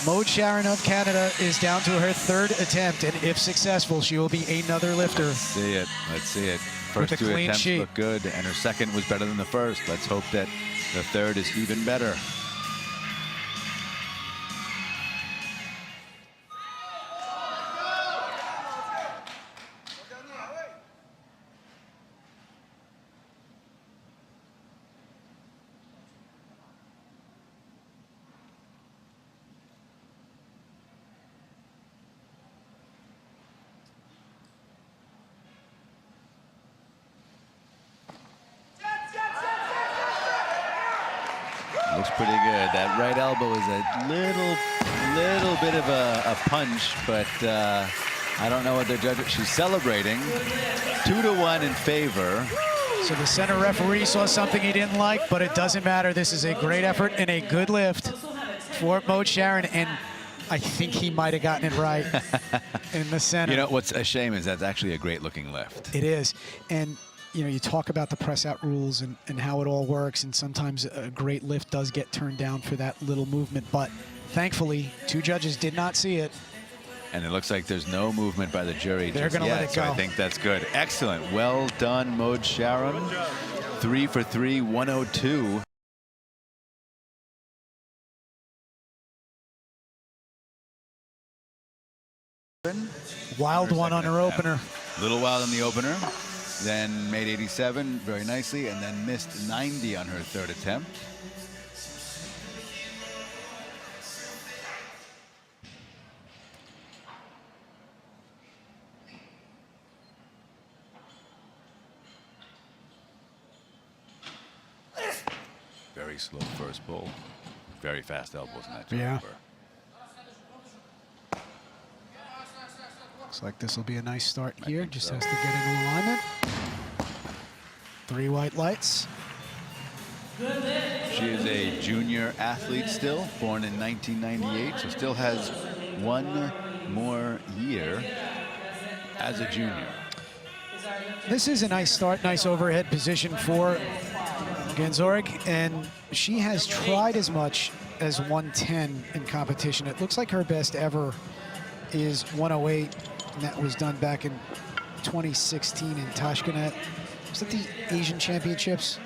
Maude Sharon of Canada is down to her 3rd attempt, and if successful, she will be another lifter. Let's see it. Let's see it. First 2 attempts look good, and her second was better than the first. Let's hope that the third is even better. Looks pretty good. That right elbow is a little bit of a punch, but I don't know what they're judging. She's celebrating. 2-1 in favor. So the center referee saw something he didn't like, but it doesn't matter. This is a great effort and a good lift for Maude Sharon, and I think he might have gotten it right in the center. You know, what's a shame is that's actually a great-looking lift. It is. And you know, you talk about the press-out rules and how it all works, and sometimes a great lift does get turned down for that little movement, but thankfully, 2 judges did not see it. And it looks like there's no movement by the jury. They're going to let it go. So I think that's good. Excellent. Well done, Maude Sharon. 3 for 3, 102. Wild one on her opener. A little wild on the opener. Then made 87 very nicely, and then missed 90 on her 3rd attempt. Very slow first pull. Very fast elbows in that jumper. Looks like this will be a nice start here. Just has to get into alignment. 3 white lights. She is a junior athlete still, born in 1998, so still has 1 more year as a junior. This is a nice start, nice overhead position for Gensoric, and she has tried as much as 110 in competition. It looks like her best ever is 108, and that was done back in 2016 in Tashkent. Was that the Asian Championships?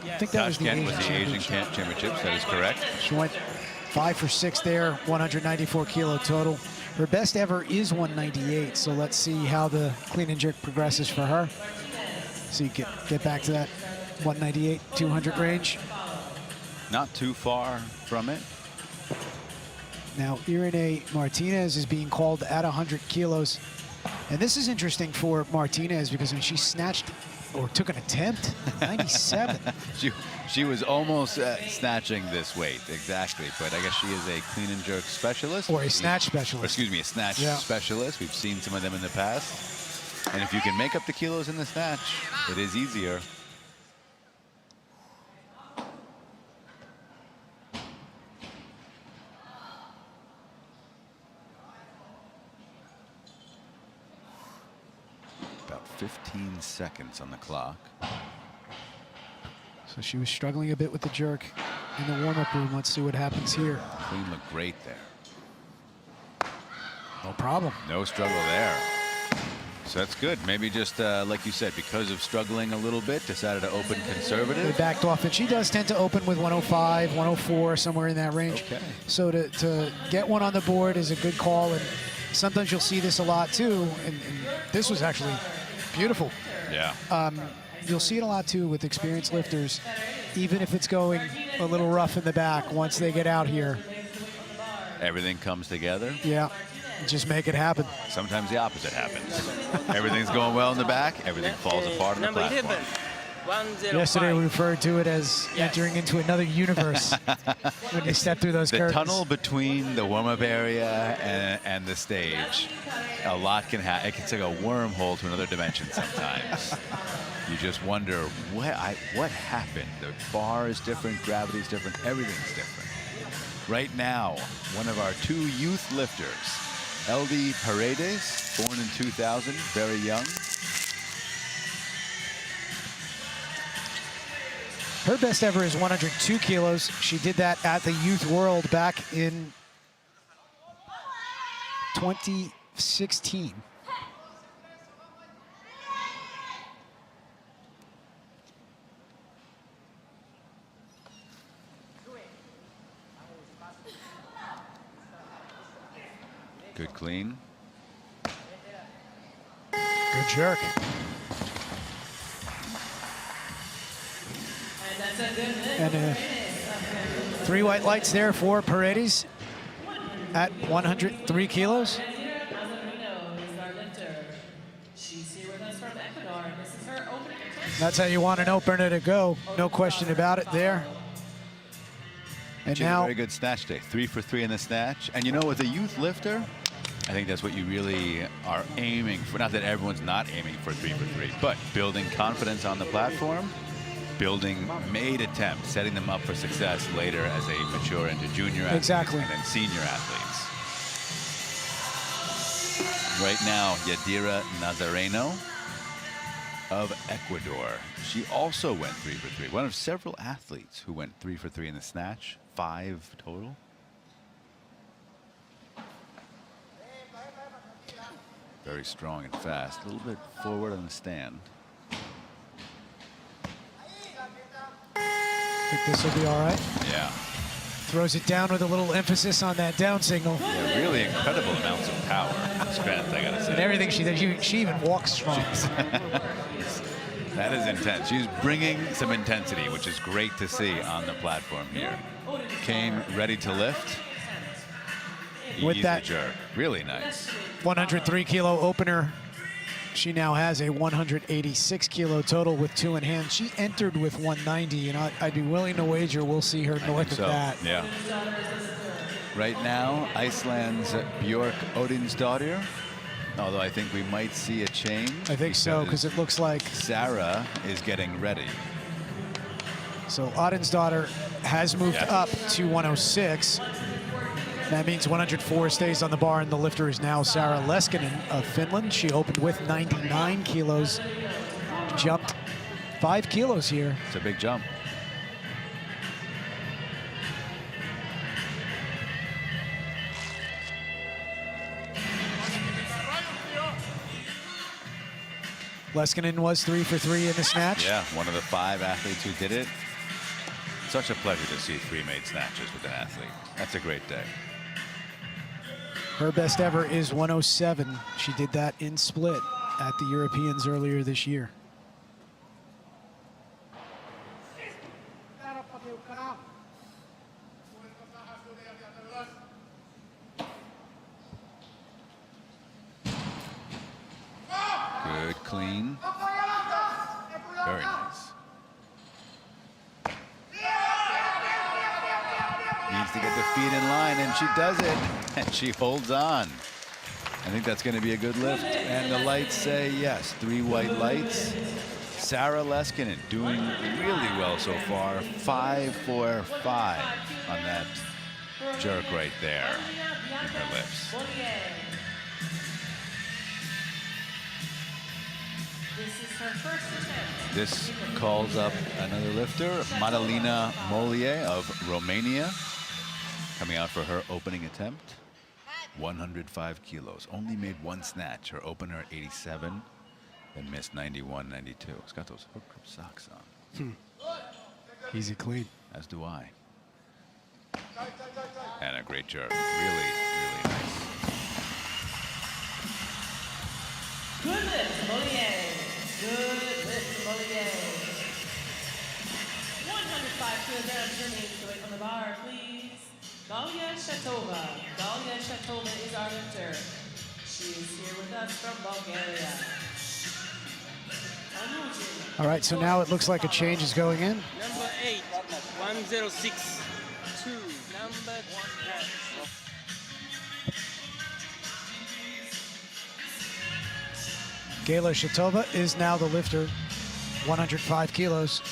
I think that was the Asian Championships, that is correct. She went 5 for 6 there, 194 kilo total. Her best ever is 198, so let's see how the clean and jerk progresses for her. So you get back to that 198, 200 range. Not too far from it. Now, Irene Martinez is being called at 100 kilos. And this is interesting for Martinez because when she snatched or took an attempt, 97. She was almost snatching this weight, exactly. But I guess she is a clean and jerk specialist. Or a snatch specialist. Or excuse me, a snatch specialist. We've seen some of them in the past. And if you can make up the kilos in the snatch, it is easier. 15 seconds on the clock. So she was struggling a bit with the jerk in the warm-up room. Let's see what happens here. Clean looked great there. No problem. No struggle there. So that's good. Maybe just, like you said, because of struggling a little bit, decided to open They conservative. backed off, and she does tend to open with 105, 104, somewhere in that range. Okay. So to get one on the board is a good call, and sometimes you'll see this a lot too, and this was actually beautiful. Yeah. You'll see it a lot too with experienced lifters, even if it's going a little rough in the back, once they get out here. Everything comes together. Yeah, just make it happen. Sometimes the opposite happens. Everything's going well in the back. Everything falls apart on the Number platform. 11. 105. Yesterday we referred to it as entering into another universe when you step through those The curtains. tunnel between the warm-up area and the stage, a lot can happen. It can take a wormhole to another dimension sometimes. You just wonder, what happened? The bar is different, gravity's different, everything's different. Right now, one of our 2 youth lifters, LD Paredes, born in 2000, very young. Her best ever is 102 kilos. She did that at the Youth World back in 2016. Good clean. Good jerk. And 3 white lights there for Paredes at 103 kilos. That's how you want an opener to go. No question about it there. And She had a now, very good snatch day. 3 for 3 in the snatch. And you know, with a youth lifter, I think that's what you really are aiming for. Not that everyone's not aiming for 3 for 3, but building confidence on the platform, building made attempts, setting them up for success later as they mature into junior athletes Exactly. and then senior athletes. Right now, Yadira Nazareno of Ecuador. She also went 3 for 3. One of several athletes who went 3 for 3 in the snatch. 5 total. Very strong and fast. A little bit forward on the stand. think this will be all right. Yeah. Throws it down with a little emphasis on that down signal. Yeah, really incredible amounts of power and strength, I gotta say. And everything she does, she even walks strong. That is intense. She's bringing some intensity, which is great to see on the platform here. Came ready to lift. With Easy that jerk. Really nice. 103 kilo opener. She now has a 186 kilo total with 2 in hand. She entered with 190, and I'd be willing to wager we'll see her north of that. Yeah. Right now, Iceland's Björk Odinsdottir. Although I think we might see a change. I think so, because it looks like Sarah is getting ready. so Odinsdottir has moved up to 106. That means 104 stays on the bar, and the lifter is now Sarah Leskinen of Finland. She opened with 99 kilos, jumped 5 kilos here. It's a big jump. Leskinen was 3 for 3 in the snatch. Yeah, one of the 5 athletes who did it. Such a pleasure to see 3 made snatches with an athlete. That's a great day. Her best ever is 107. She did that in split at the Europeans earlier this year. Good, clean. Very nice. Needs to get the feet in line, and she does it. And she holds on. I think that's going to be a good lift. And the lights say yes. 3 white lights. Sarah Leskinen doing really well so far. 5 for 5 on that jerk right there in her lifts. This is her first attempt. This calls up another lifter, Madalina Molier of Romania, coming out for her opening attempt. 105 kilos. Only made one snatch. Her opener 87, then missed 91, 92. It's got those hook grip socks on. Easy clean. As do I. And a great jerk. Really, really nice. Good lift, Molier. Good lift, Molier. 105 kilograms remains to wait on the bar, please. Galia Shatova. Galia Shatova is our lifter. She is here with us from Bulgaria. All right, so now it looks like a change is going in. Number 8, 106, 2, number 10. Gayla Shatova is now the lifter, 105 kilos.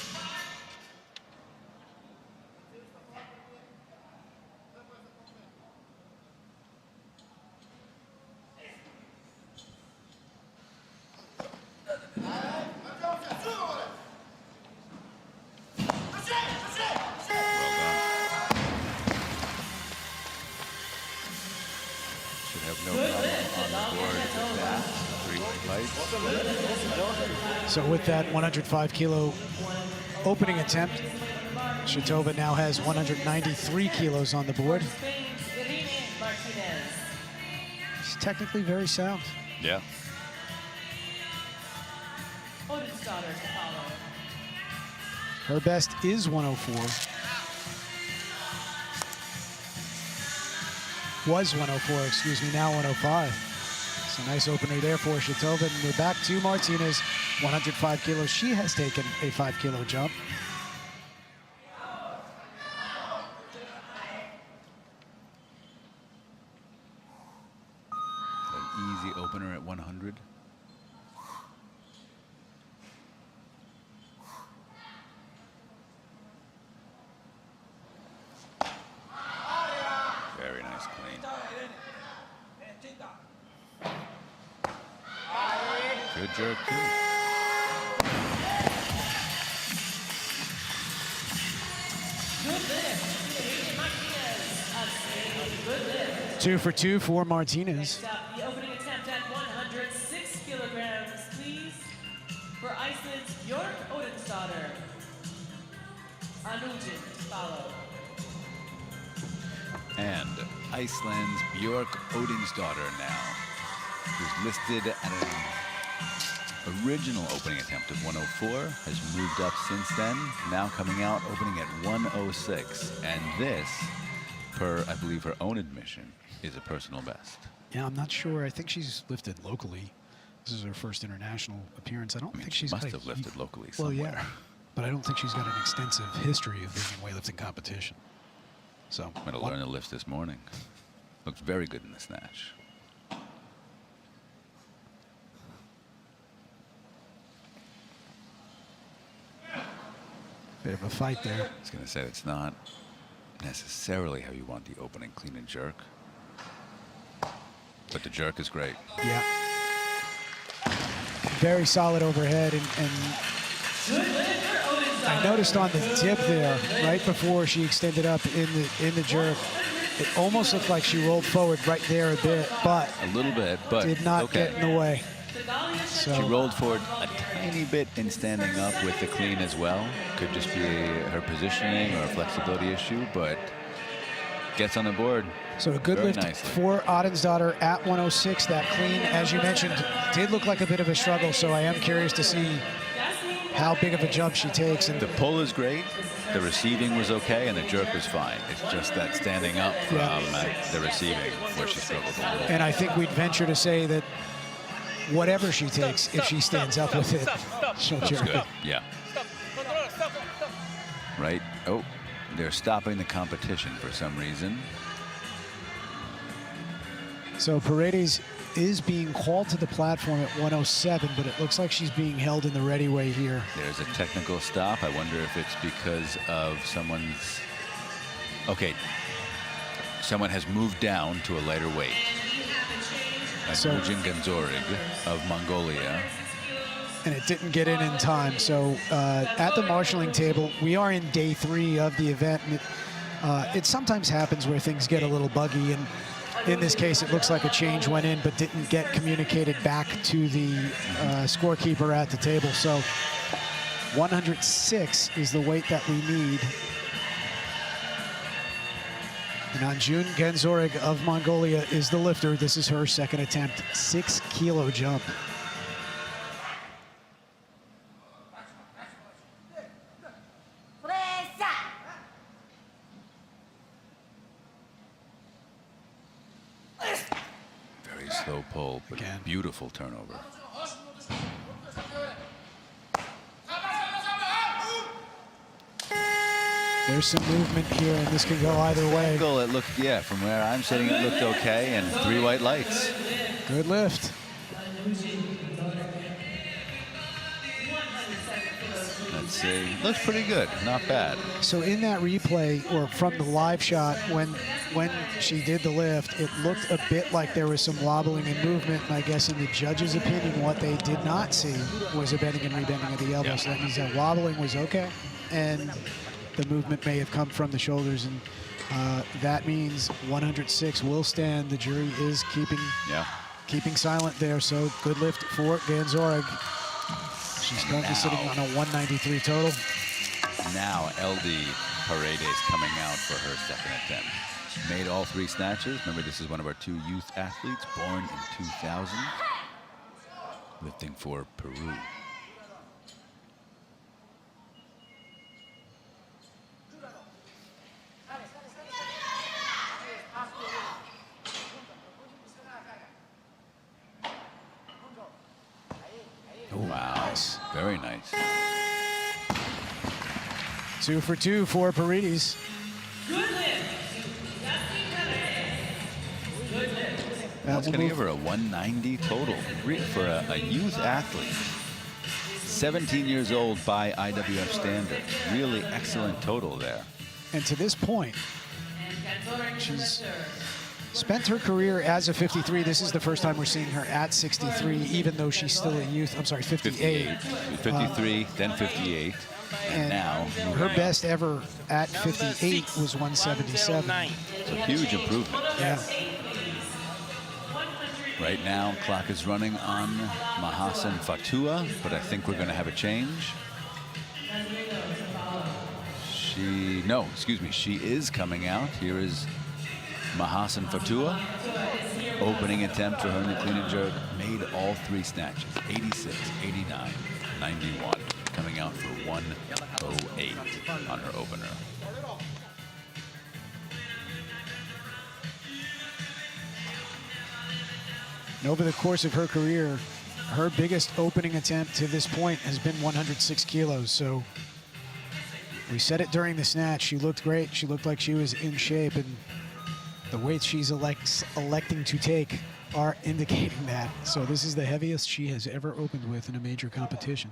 So with that 105 kilo opening attempt, Shatova now has 193 kilos on the board. She's technically very sound. Yeah. Odin's daughter to follow. Her best is 104. Was 104, excuse me, now 105. It's a nice opener there for Shatova, and we're back to Martinez, 105 kilos. She has taken a 5 kilo jump. An easy opener at 100. Very nice clean. Good jerk, too. Good lift. Martinez of Spain. Good lift. 2 for 2 for Martinez. Next up, the opening attempt at 106 kilograms, please. For Iceland's Björk Odensdottir. Anujin to follow. And Iceland's Björk Odensdottir now, who's listed at an original opening attempt of 104, has moved up since then, now coming out opening at 106. And this, per, I believe, her own admission, is a personal best. Yeah, I'm not sure. I think she's lifted locally. This is her first international appearance. I don't think she's must got have lifted locally Well, somewhere. yeah, but I don't think she's got an extensive history of being in weightlifting competition. So I'm going to learn to lift this morning. Looks very good in the snatch. Bit of a fight there. I was going to say it's not necessarily how you want the opening clean and jerk, but the jerk is great. Yeah. Very solid overhead, and I noticed on the dip there, right before she extended up in the jerk, it almost looked like she rolled forward right there a bit, but A little bit, but did not okay. get in the way. She So rolled forward a tiny bit in standing up with the clean as well. Could just be her positioning or a flexibility issue, but gets on the board. So a good very lift nicely. for Odensdottir at 106. That clean, as you mentioned, did look like a bit of a struggle, so I am curious to see how big of a jump she takes. And The pull is great, the receiving was okay, and the jerk was fine. It's just that standing up from the receiving where she struggled a little. And I think we'd venture to say that whatever she takes, if she stands up with it, she'll jerk Good, it. yeah. Right? Oh, they're stopping the competition for some reason. So Paredes is being called to the platform at 107, but it looks like she's being held in the ready way here. There's a technical stop. I wonder if it's because of someone's... Okay, someone has moved down to a lighter weight. Like So- Nujin Ganzorig of Mongolia and it didn't get in time. So at the marshalling table, we are in day 3 of the event. And it sometimes happens where things get a little buggy, and in this case, it looks like a change went in but didn't get communicated back to the scorekeeper at the table. So 106 is the weight that we need. And Anjun Genzorig of Mongolia is the lifter. This is her second attempt, 6 kilo jump. Very slow pull, but beautiful turnover. There's some movement here, and this can go either way. It looked, from where I'm sitting, it looked okay, and 3 white lights. Good lift. Let's see. Looks pretty good, not bad. So in that replay, or from the live shot, when she did the lift, it looked a bit like there was some wobbling and movement, and I guess in the judge's opinion, what they did not see was a bending and rebending of the elbow. So that means that wobbling was okay, and the movement may have come from the shoulders, and that means 106 will stand. The jury is keeping silent there, so good lift for Genzorig. She's currently sitting on a 193 total. Now LD Paredes coming out for her second attempt. Made all 3 snatches. Remember, this is one of our 2 youth athletes, born in 2000, lifting for Peru. Wow, very nice. 2 for 2 for Paredes. That's going to give her a 190 total for a youth athlete. 17 years old by IWF standards. Really excellent total there. And to this point, she's spent her career as a 53. This is the first time we're seeing her at 63, even though she's still a youth. I'm sorry, 58. 53, then 58. And now her best ever at 58 was 177. It's a huge improvement. Yeah. Right now, clock is running on Mahasan Fatua, but I think we're going to have a change. She is coming out. Here is Mahasan Fatua. Opening attempt for her in the clean and jerk. Made all 3 snatches. 86, 89, 91. Coming out for 108 on her opener. And over the course of her career, her biggest opening attempt to this point has been 106 kilos. So we said it during the snatch. She looked great. She looked like she was in shape, and the weights she's electing to take are indicating that. So this is the heaviest she has ever opened with in a major competition.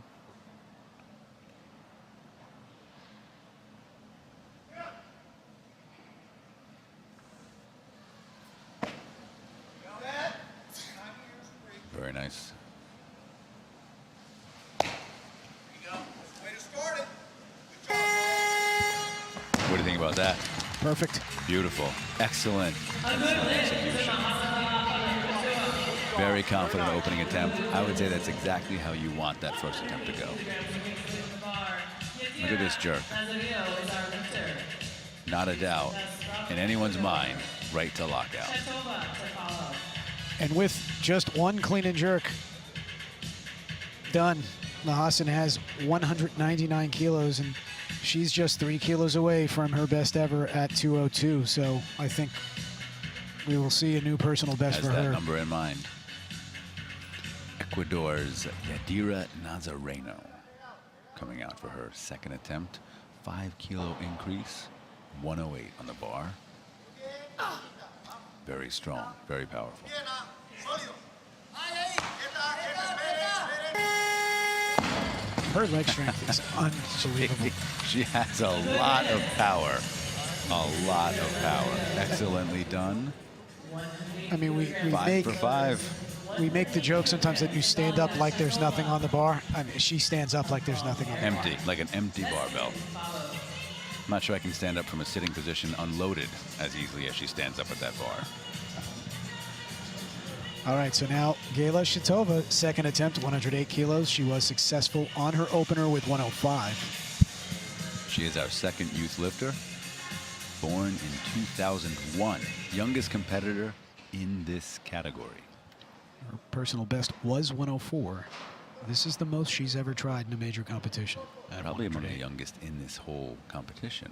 Very nice. What do you think about that? Perfect. Beautiful. Excellent. Excellent execution. Very confident opening attempt. I would say that's exactly how you want that first attempt to go. Look at this jerk. Not a doubt in anyone's mind, right to lockout. And with just 1 clean and jerk done, Mahasan has 199 kilos, and she's just 3 kilos away from her best ever at 202. So I think we will see a new personal best for her. Has that number in mind. Ecuador's Yadira Nazareno coming out for her second attempt. 5 kilo increase, 108 on the bar. Very strong, very powerful. Her leg strength is unbelievable. She has a lot of power. A lot of power. Excellently done. I mean, we 5 for 5. we make the joke sometimes that you stand up like there's nothing on the bar. I mean, she stands up like there's nothing on the bar. Empty, like an empty barbell. I'm not sure I can stand up from a sitting position unloaded as easily as she stands up at that bar. All right, so now Gayla Shatova, second attempt, 108 kilos. She was successful on her opener with 105. She is our second youth lifter, born in 2001, youngest competitor in this category. Her personal best was 104. This is the most she's ever tried in a major competition. Probably among the youngest in this whole competition.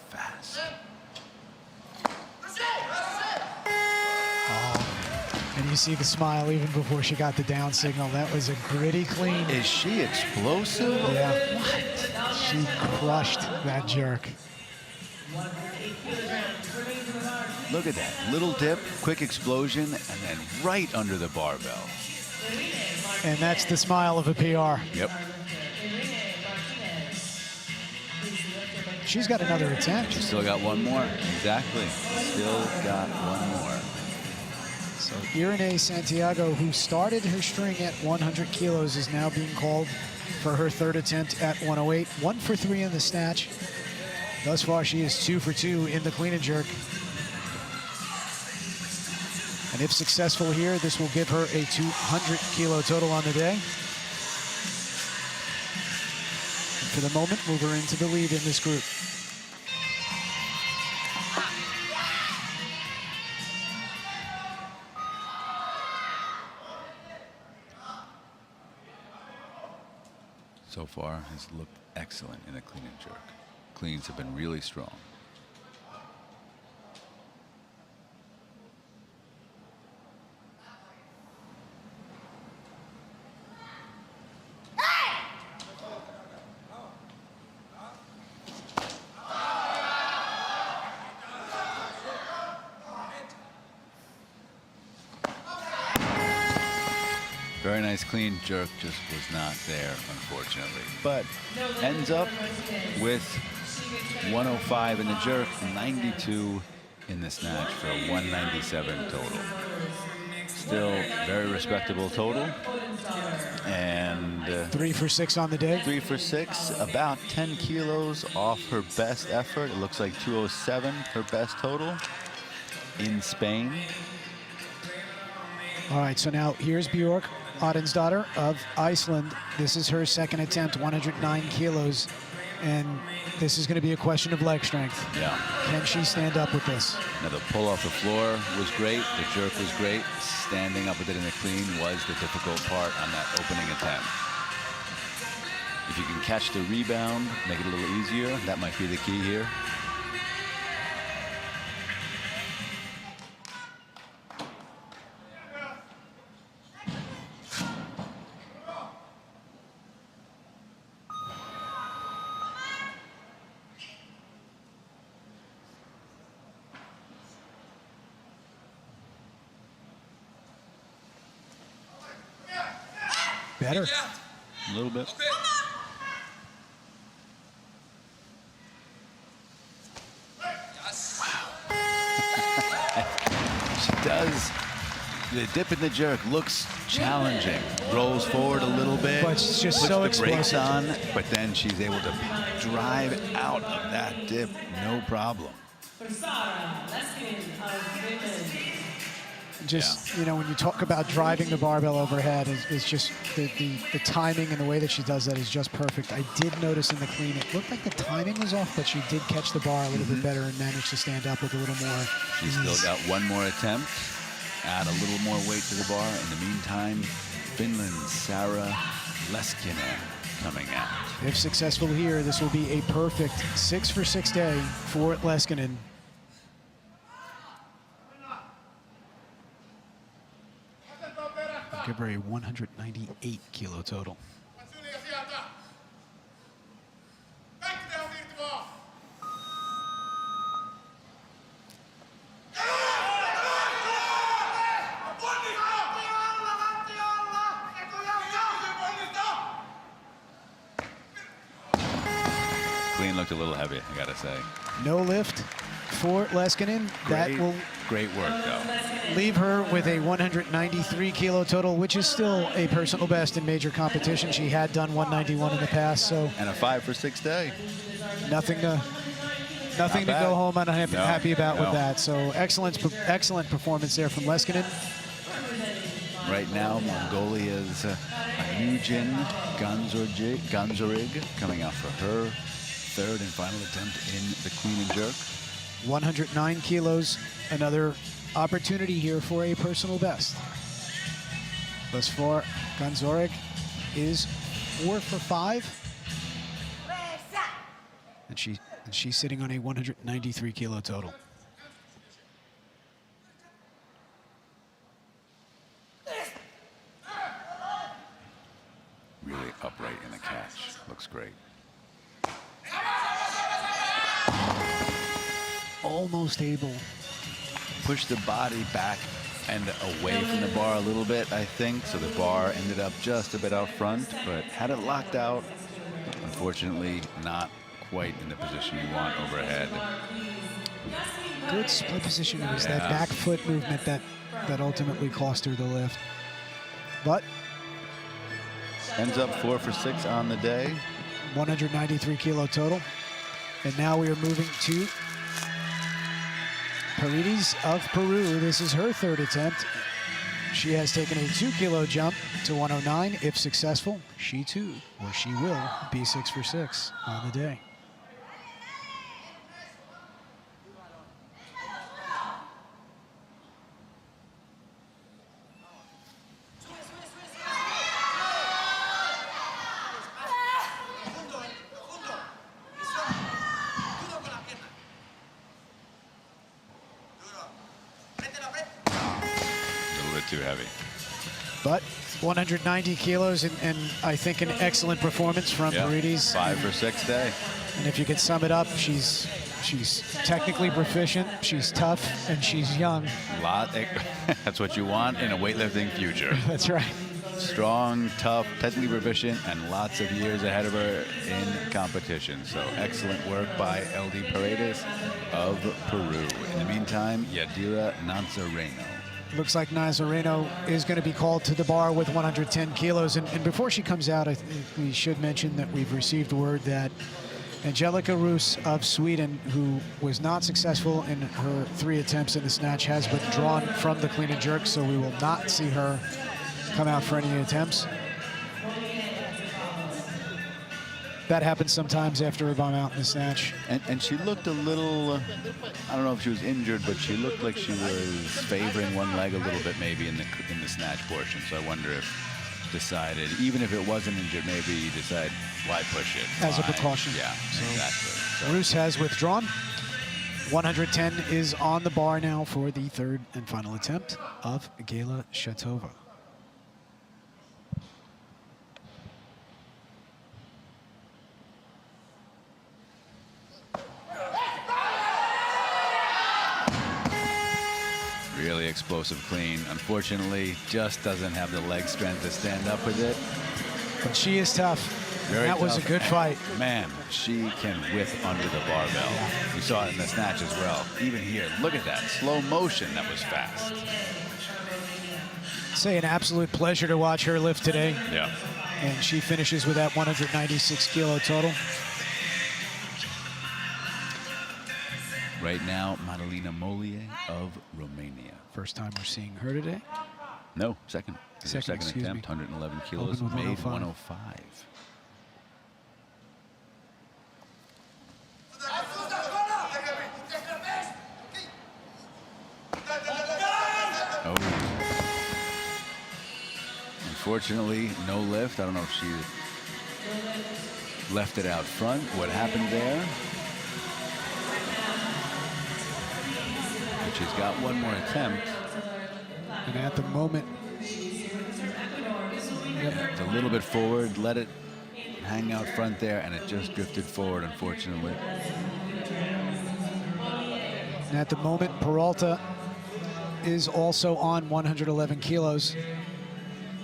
Fast. And you see the smile even before she got the down signal. That was a gritty clean. Is she explosive? Yeah. What? She crushed that jerk. Look at that. Little dip, quick explosion, and then right under the barbell. And that's the smile of a PR. Yep. She's got another attempt. She's still got one more. Exactly. Still got one more. So Irene Santiago, who started her string at 100 kilos, is now being called for her third attempt at 108. 1 for 3 in the snatch. Thus far, she is 2 for 2 in the clean and jerk. And if successful here, this will give her a 200 kilo total on the day. And for the moment, move her into the lead in this group. So far has looked excellent in a clean and jerk. Cleans have been really strong. Very nice clean jerk, just was not there, unfortunately. But ends up with 105 in the jerk, 92 in the snatch for a 197 total. Still very respectable total. And 3 for 6 on the day. 3 for 6, about 10 kilos off her best effort. It looks like 207, her best total in Spain. All right, so now here's Björk Odensdottir of Iceland. This is her second attempt, 109 kilos. And this is going to be a question of leg strength. Yeah. Can she stand up with this? Now, the pull off the floor was great. The jerk was great. Standing up with it in the clean was the difficult part on that opening attempt. If you can catch the rebound, make it a little easier, that might be the key here. Better. A little bit. She does. The dip and the jerk looks challenging. Rolls forward a little bit. But it's just puts so the explosive. brakes on, but then she's able to drive out of that dip, no problem. For Sara Leskinen of women. Just, you know, when you talk about driving the barbell overhead, it's just the timing and the way that she does that is just perfect. I did notice in the clean, it looked like the timing was off, but she did catch the bar a little bit better and managed to stand up with a little more She's ease. still got one more attempt. Add a little more weight to the bar. In the meantime, Finland's Sara Leskinen coming out. If successful here, this will be a perfect 6 for 6 day for Leskinen. Give her a 198 kilo total. Clean looked a little heavy, I gotta say. No lift for Leskinen. That will great work, though. leave her with a 193 kilo total, which is still a personal best in major competition. She had done 191 in the past, so. And a 5 for 6 day. Nothing to go home unhappy about with that. So excellent performance there from Leskinen. Right now, Mongolia's Eugen Ganzorig coming out for her third and final attempt in the clean and jerk. 109 kilos, another opportunity here for a personal best. Thus far, Ganzorig is 4 for 5. And she's sitting on a 193 kilo total. Really upright in the catch. Looks great. Almost able. Push the body back and away from the bar a little bit, I think. So the bar ended up just a bit out front, but had it locked out. Unfortunately, not quite in the position you want overhead. Good split position. It was that back foot movement that ultimately cost her the lift. But ends up 4 for 6 on the day. 193 kilo total. And now we are moving to Paredes of Peru. This is her third attempt. She has taken a 2 kilo jump to 109. If successful, she too, or she will, be 6 for 6 on the day. Too heavy. But 190 kilos and I think an excellent performance from Paredes. 5 for 6 day. And if you could sum it up, she's technically proficient, she's tough, and she's young. That's what you want in a weightlifting future. That's right. Strong, tough, technically proficient, and lots of years ahead of her in competition. So excellent work by LD Paredes of Peru. In the meantime, Yadira Nazareno. Looks like Nazareno is going to be called to the bar with 110 kilos. And before she comes out, I think we should mention that we've received word that Angelica Roos of Sweden, who was not successful in her 3 attempts in the snatch, has withdrawn from the clean and jerk, so we will not see her come out for any attempts. That happens sometimes after a bomb out in the snatch. And she looked a little, I don't know if she was injured, but she looked like she was favoring one leg a little bit maybe in the snatch portion. So I wonder if decided, even if it wasn't injured, maybe you decide why push it. As a precaution. Yeah, so, exactly. So. Roos has withdrawn. 110 is on the bar now for the third and final attempt of Gayla Shatova. Really explosive clean. Unfortunately, just doesn't have the leg strength to stand up with it. But she is tough. Very that was a good fight. Man, she can whip under the barbell. You saw it in the snatch as well. Even here, look at that. Slow motion, that was fast. Say an absolute pleasure to watch her lift today. Yeah. And she finishes with that 196 kilo total. Right now, Madalina Molier of Romania. First time we're seeing her today? No, second. Second attempt, 111 kilos, made 105. Oh. Unfortunately, no lift. I don't know if she left it out front. What happened there? But she's got one more attempt. And at the moment, it's a little bit forward, let it hang out front there, and it just drifted forward, unfortunately. And at the moment, Peralta is also on 111 kilos.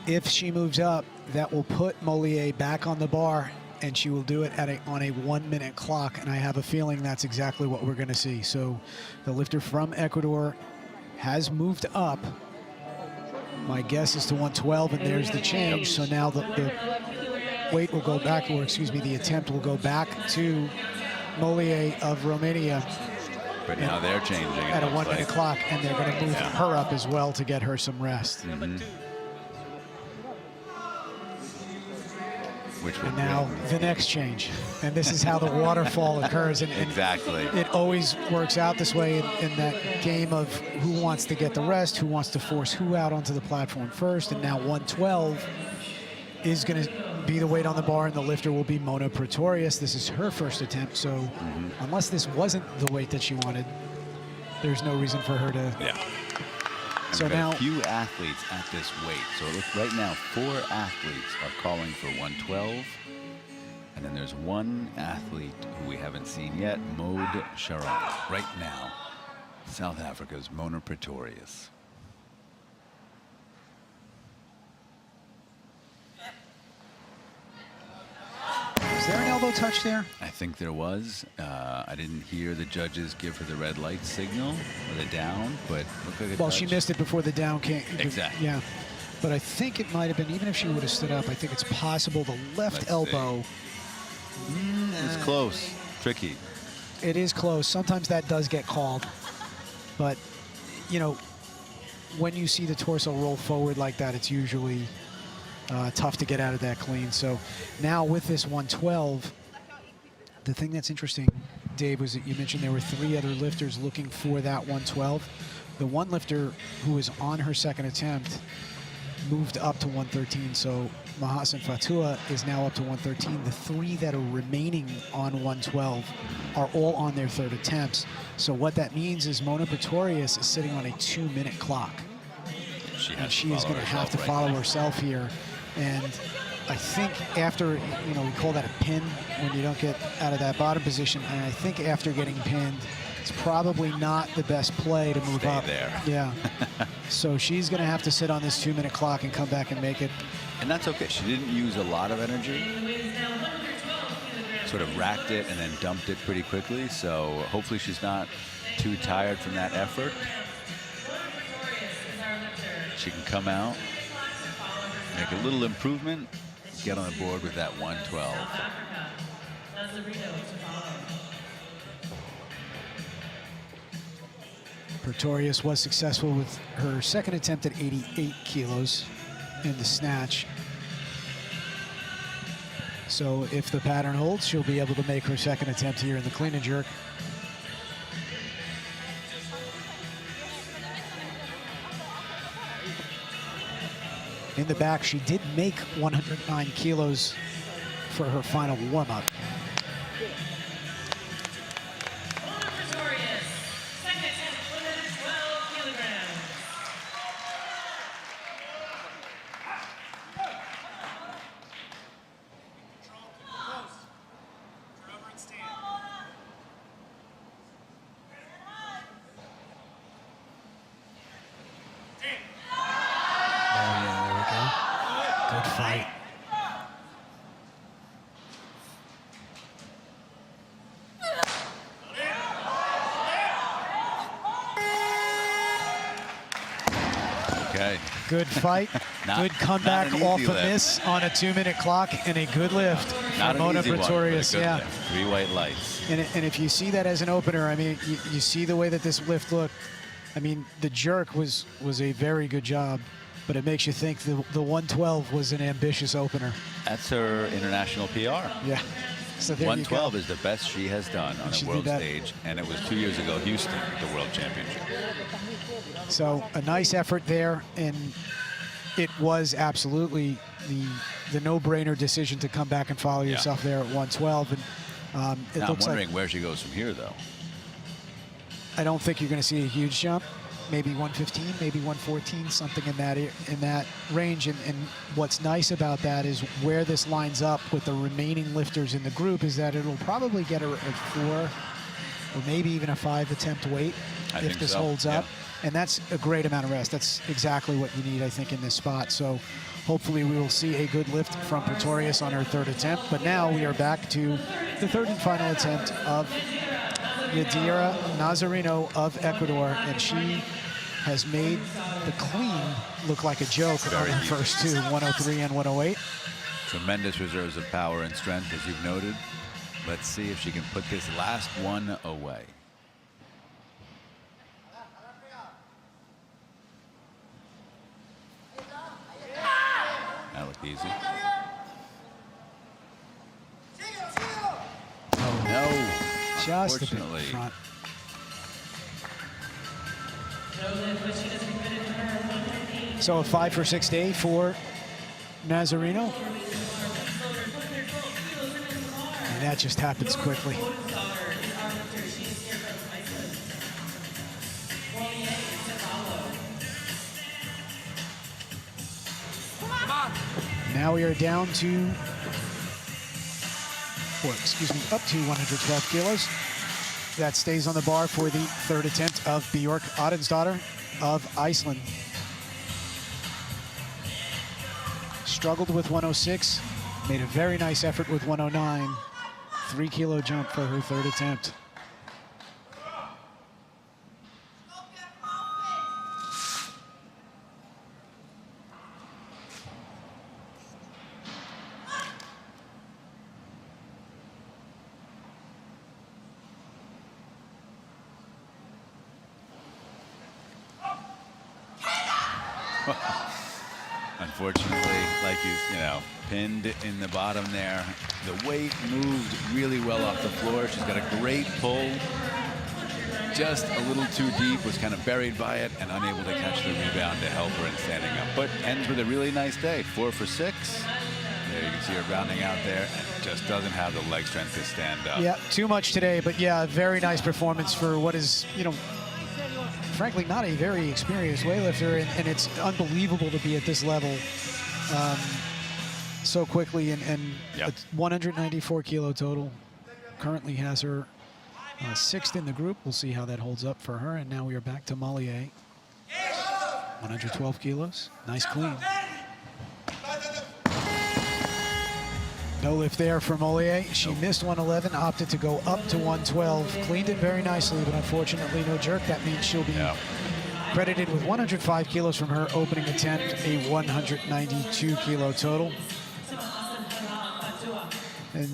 If she moves up, that will put Molier back on the bar and she will do it on a 1-minute clock, and I have a feeling that's exactly what we're going to see. So the lifter from Ecuador has moved up. My guess is to 112, and there's the change. So now the weight will go back, or excuse me, the attempt will go back to Molier of Romania. But now they're changing at a 1-minute clock, and they're going to move her up as well to get her some rest. And now the next change, and this is how the waterfall occurs. And exactly. It always works out this way in that game of who wants to get the rest, who wants to force who out onto the platform first. And now 112 is going to be the weight on the bar, and the lifter will be Mona Pretorius. This is her first attempt, so unless this wasn't the weight that she wanted, there's no reason for her to. Yeah. So now, few athletes at this weight. So it looks right now 4 athletes are calling for 112, and then there's 1 athlete who we haven't seen yet, Maud Sharon. Right now, South Africa's Mona Pretorius. Is there an elbow touch there? I think there was. I didn't hear the judges give her the red light signal or the down, but looked like a touch. She missed it before the down came. Exactly. Yeah. But I think it might have been, even if she would have stood up, I think it's possible the left elbow. It's close. Tricky. It is close. Sometimes that does get called. But, you know, when you see the torso roll forward like that, it's usually tough to get out of that clean. So now with this 112, the thing that's interesting, Dave, was that you mentioned there were 3 other lifters looking for that 112. The one lifter who was on her second attempt moved up to 113. So Mahasan Fatua is now up to 113. The 3 that are remaining on 112 are all on their third attempts. So what that means is Mona Pretorius is sitting on a 2-minute clock. She is going to have to follow herself here. And I think after, you know, we call that a pin when you don't get out of that bottom position. And I think after getting pinned, it's probably not the best play to move up. There. Yeah. So she's going to have to sit on this 2-minute clock and come back and make it. And that's okay. She didn't use a lot of energy. Sort of racked it and then dumped it pretty quickly. So hopefully she's not too tired from that effort. She can come out, make a little improvement, get on the board with that 112. Pretorius was successful with her second attempt at 88 kilos in the snatch. So if the pattern holds, she'll be able to make her second attempt here in the clean and jerk. In the back, she did make 109 kilos for her final warm-up. Good fight, good comeback off of this on a 2-minute clock, and a good lift from Mona Pretorius. Yeah, 3 white lights. And if you see that as an opener, I mean, you see the way that this lift looked. I mean, the jerk was a very good job, but it makes you think the 112 was an ambitious opener. That's her international PR. Yeah. So 112 is the best she has done on a world stage, and it was 2 years ago, Houston, the World Championship. So a nice effort there, and it was absolutely the no-brainer decision to come back and follow yourself there at 112. And it looks I'm wondering where she goes from here, though. I don't think you're going to see a huge jump. Maybe 115, maybe 114, something in that range. And what's nice about that is where this lines up with the remaining lifters in the group is that it'll probably get her at 4 or maybe even a 5-attempt weight if this holds up. And that's a great amount of rest. That's exactly what you need, I think, in this spot. So hopefully we will see a good lift from Pretorius on her 3rd attempt. But now we are back to the 3rd and final attempt of Yadira Nazareno of Ecuador. And she has made the clean look like a joke on her first two, 103 and 108. Tremendous reserves of power and strength, as you've noted. Let's see if she can put this last one away. That looked easy. Oh, no. Just a bit Unfortunately. front. So a 5 for 6 day for Nazareno. And that just happens quickly. Now we are down to, or excuse me, up to 112 kilos. That stays on the bar for the 3rd attempt of Bjork Odensdottir of Iceland. Struggled with 106, made a very nice effort with 109. 3-kilo jump for her 3rd attempt. Unfortunately, like you know, pinned in the bottom there. The weight moved really well off the floor. She's got a great pull. Just a little too deep, was kind of buried by it and unable to catch the rebound to help her in standing up. But ends with a really nice day, 4 for 6. There you can see her rounding out there and just doesn't have the leg strength to stand up. Yeah, too much today, but yeah, very nice performance for what is, you know, frankly, not a very experienced weightlifter, and it's unbelievable to be at this level so quickly, and Yep. 194 kilo total. Currently has her 6th in the group. We'll see how that holds up for her. And now we are back to Mollier. 112 kilos. Nice clean. No lift there for Mollier. She missed 111, opted to go up to 112. Cleaned it very nicely, but unfortunately no jerk. That means she'll be credited with 105 kilos from her opening attempt, a 192 kilo total. And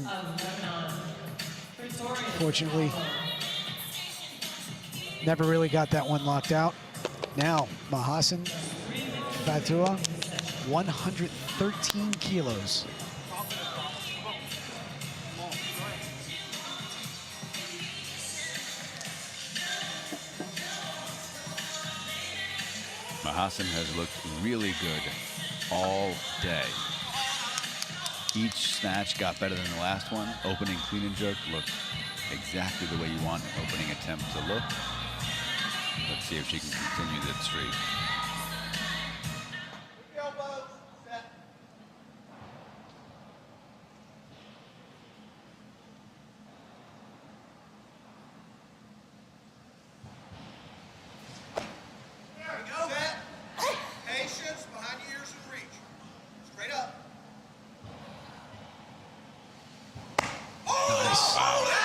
fortunately, never really got that one locked out. Now, Mahasan Fatua, 113 kilos. Mahasan has looked really good all day. Each snatch got better than the last one. Opening clean and jerk looked exactly the way you want an opening attempt to look. Let's see if she can continue that streak.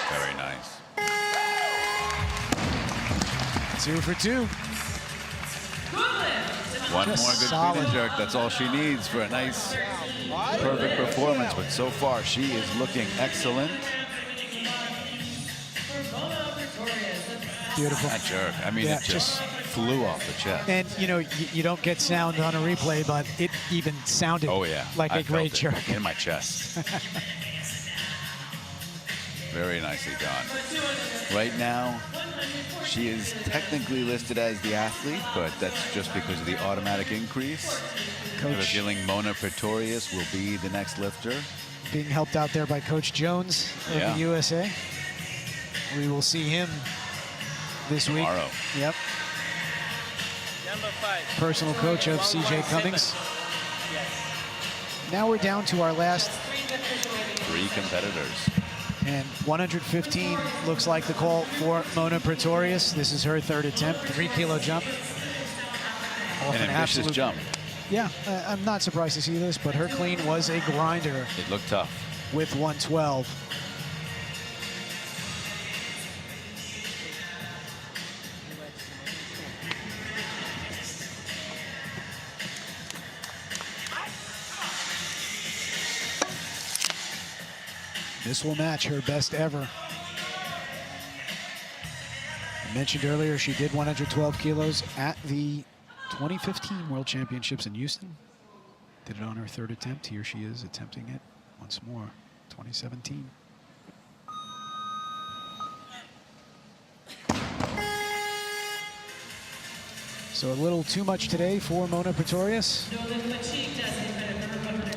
Very nice. 2 for 2. One Just more good solid. clean and jerk. That's all she needs for a nice, perfect performance. But so far, she is looking excellent. Beautiful. That jerk. I mean, Yeah, it just flew off the chest. And, you know, you don't get sound on a replay, but it even sounded like I a great felt jerk. it in my chest. Very nicely done. Right now, she is technically listed as the athlete, but that's just because of the automatic increase. I have a feeling Mona Pretorius will be the next lifter. Being helped out there by Coach Jones of the USA. We will see him this Tomorrow. week. Yep. Number 5. Personal coach of CJ Cummings. Yes. Now we're down to our last 3 competitors. And 115 looks like the call for Mona Pretorius. This is her third attempt, 3 kilo jump. An ambitious jump. Yeah, I'm not surprised to see this, but her clean was a grinder. It looked tough. With 112. This will match her best ever. I mentioned earlier she did 112 kilos at the 2015 World Championships in Houston. Did it on her third attempt. Here she is attempting it once more, 2017. So a little too much today for Mona Pretorius.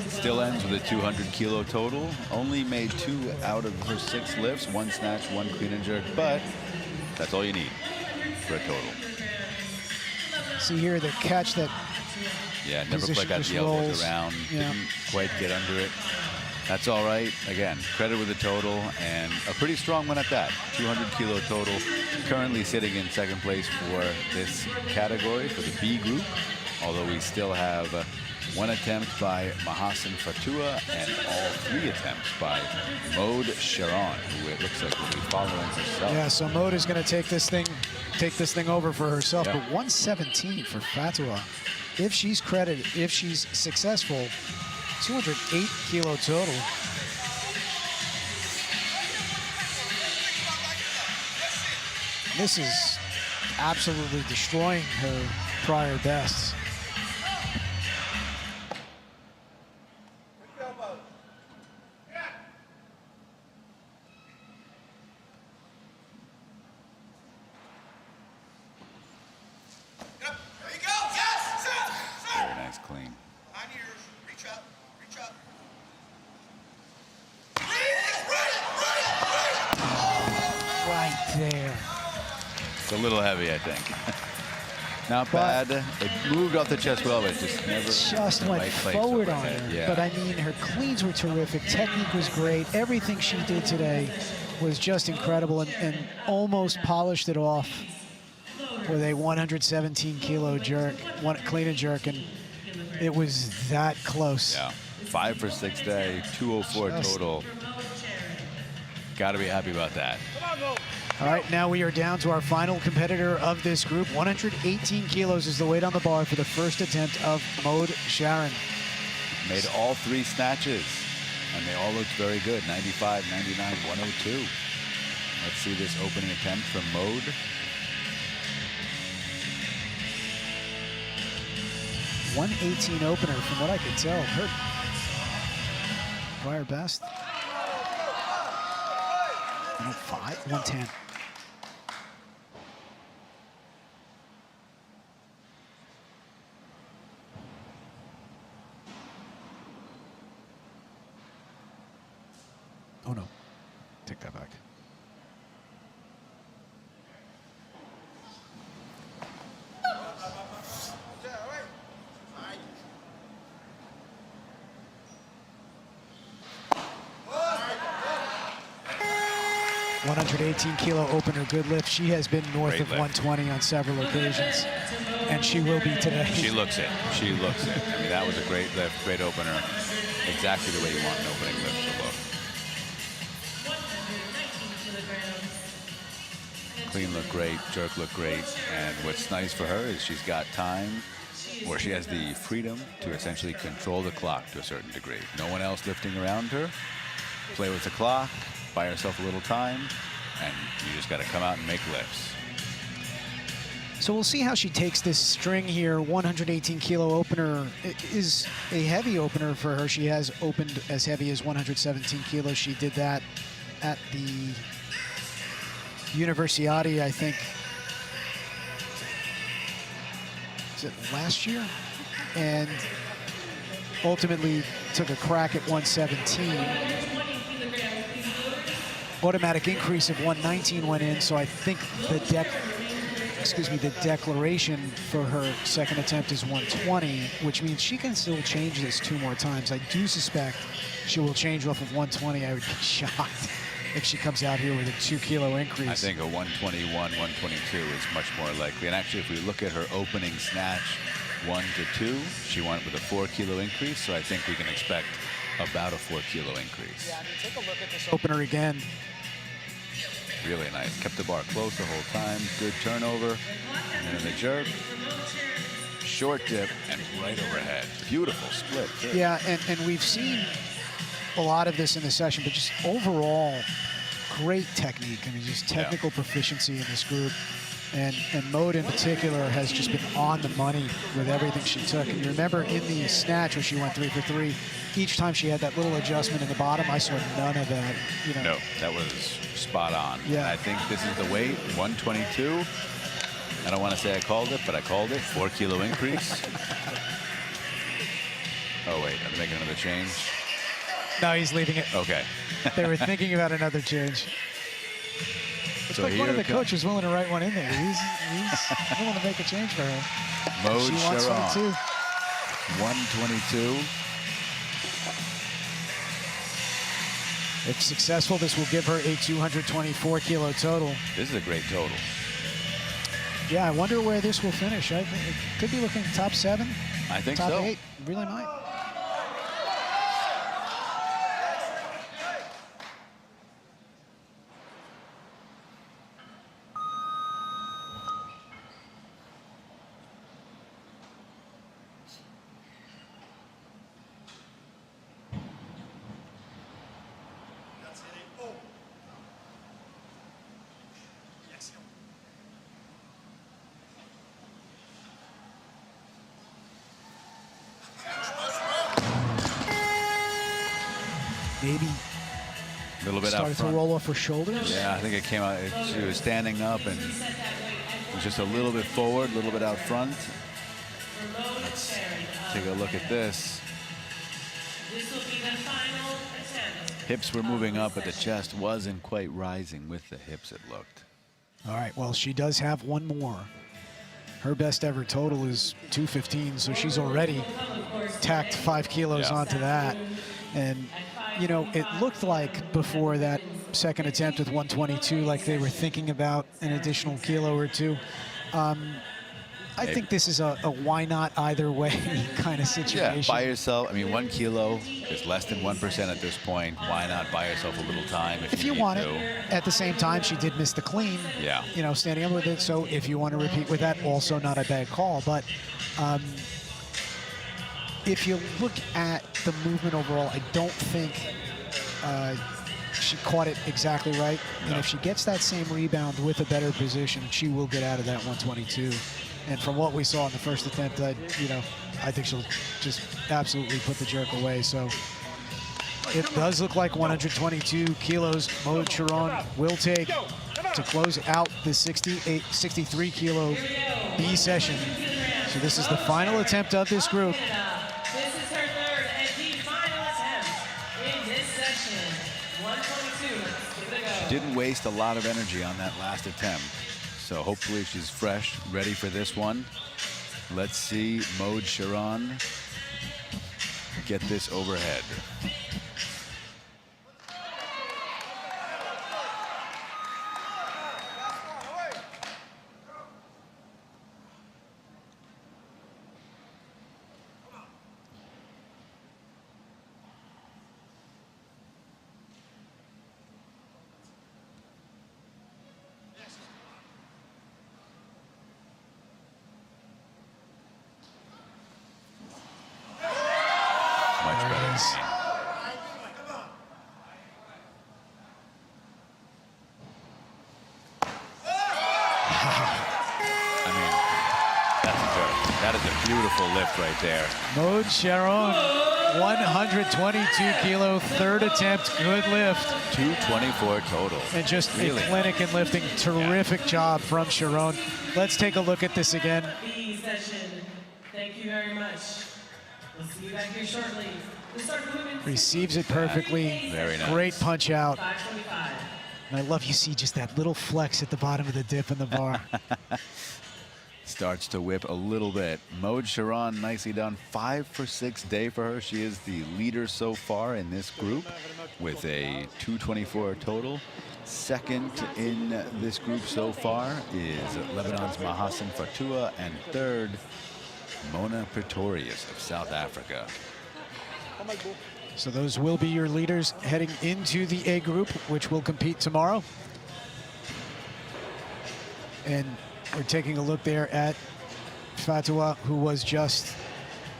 Still ends with a 200 kilo total. Only made 2 out of her 6 lifts, 1 snatch, 1 clean and jerk, but that's all you need for a total. See here the catch that. Yeah, never quite got the elbows around, didn't quite get under it. That's all right. Again, credit with the total, and a pretty strong one at that. 200 kilo total. Currently sitting in second place for this category, for the B group, although we still have 1 attempt by Mahasen Fatua and all 3 attempts by Maude Sharon, who it looks like will be following herself. Yeah, so Maude is going to take this thing over for herself, but 117 for Fatua. If she's credited, if she's successful, 208 kilo total. This is absolutely destroying her prior bests. Very nice clean. Right there. It's a little heavy, I think. Not bad. It moved off the chest well, but it just never went right forward on her. Yeah. But I mean, her cleans were terrific. Technique was great. Everything she did today was just incredible, and almost polished it off with a 117 kilo jerk, clean and jerk, and it was that close. Yeah, 5 for 6 day, 204 total. Got to be happy about that. All right, now we are down to our final competitor of this group. 118 kilos is the weight on the bar for the first attempt of Maude Sharon. Made all 3 snatches, and they all looked very good. 95, 99, 102. Let's see this opening attempt from Maude. .118 opener, from what I could tell. Her prior best. 105, 110. Oh no, take that back. .118 kilo opener, good lift. She has been north of 120 on several occasions, and she will be today. She looks it. She looks it. I mean, that was a great lift, great opener. Exactly the way you want an opening lift to look. Clean looked great, jerk looked great, and what's nice for her is she's got time where she has the freedom to essentially control the clock to a certain degree. No one else lifting around her. Play with the clock, buy yourself a little time, and you just got to come out and make lifts. So we'll see how she takes this string here. 118 kilo opener is a heavy opener for her. She has opened as heavy as 117 kilos. She did that at the Universiade, I think. Is it last year? And ultimately took a crack at 117. Automatic increase of 119 went in, so I think the declaration for her second attempt is 120, which means she can still change this 2 more times. I do suspect she will change off of 120. I would be shocked if she comes out here with a 2-kilo increase. I think a 121, 122 is much more likely. And actually, if we look at her opening snatch, 1 to 2, she went with a 4-kilo increase. So I think we can expect about a 4-kilo increase. Yeah, I mean, take a look at this opener again. Really nice. Kept the bar close the whole time. Good turnover. And then the jerk. Short dip and right overhead. Beautiful split, too. Yeah, and we've seen a lot of this in the session, but just overall, great technique. I mean, just technical proficiency in this group. And Maude in particular has just been on the money with everything she took. And you remember in the snatch where she went 3 for 3, each time she had that little adjustment in the bottom, I saw none of that. You know. No, that was spot on. Yeah. And I think this is the weight, 122. I don't want to say I called it, but I called it. 4-kilo increase. Oh, wait, I'm making another change. No, he's leaving it. Okay. They were thinking about another change. It's So like one of here the coaches willing to write one in there. He's willing to make a change for her. Maude She wants one Charron, too. 122. If successful, this will give her a 224-kilo total. This is a great total. Yeah, I wonder where this will finish. I think it could be looking top 7, I think top so. 8. Really might. Maybe A little bit out started to front. roll off her shoulders. Yeah, I think it came out. She was standing up and it was just a little bit forward, a little bit out front. Let's take a look at this. This will be the final attempt. Hips were moving up, but the chest wasn't quite rising with the hips, it looked. All right, well, she does have one more. Her best ever total is 215, so she's already tacked 5 kilos onto that. And, you know, it looked like before that second attempt with 122, like they were thinking about an additional kilo or 2. I think this is a why not either way kind of situation. Yeah, buy yourself. I mean, 1 kilo is less than 1% at this point. Why not buy yourself a little time if you need want to? it. At the same time, she did miss the clean. Yeah. You know, standing up with it. So if you want to repeat with that, also not a bad call. But if you look at the movement overall, I don't think she caught it exactly right. No. And if she gets that same rebound with a better position, she will get out of that 122. And from what we saw in the first attempt, I think she'll just absolutely put the jerk away. So it does look like 122 kilos Maude Charron will take to close out the 63 kilo B session. So this is the final attempt of this group. This is her third and the final attempt in this session. 122. Give it a go. She didn't waste a lot of energy on that last attempt. So hopefully she's fresh, ready for this one. Let's see Maude Charron get this overhead. Much better. I mean, that is a beautiful lift right there. Maude Charron, 122 kilo, third attempt, good lift. 224 total. And just really a clinic in lifting. Terrific job from Charron. Let's take a look at this again. B session. Thank you very much. We'll see you back here shortly. We'll start moving. Receives it perfectly. Very nice. Great punch out. 525. And I love you see just that little flex at the bottom of the dip in the bar. starts to whip a little bit. Maude Sharon, nicely done. 5 for 6 day for her. She is the leader so far in this group with a 224 total. Second in this group so far is Lebanon's Mahassan Fatua, and third, Mona Pretorius of South Africa. So those will be your leaders heading into the A group, which will compete tomorrow. And we're taking a look there at Fatua, who was just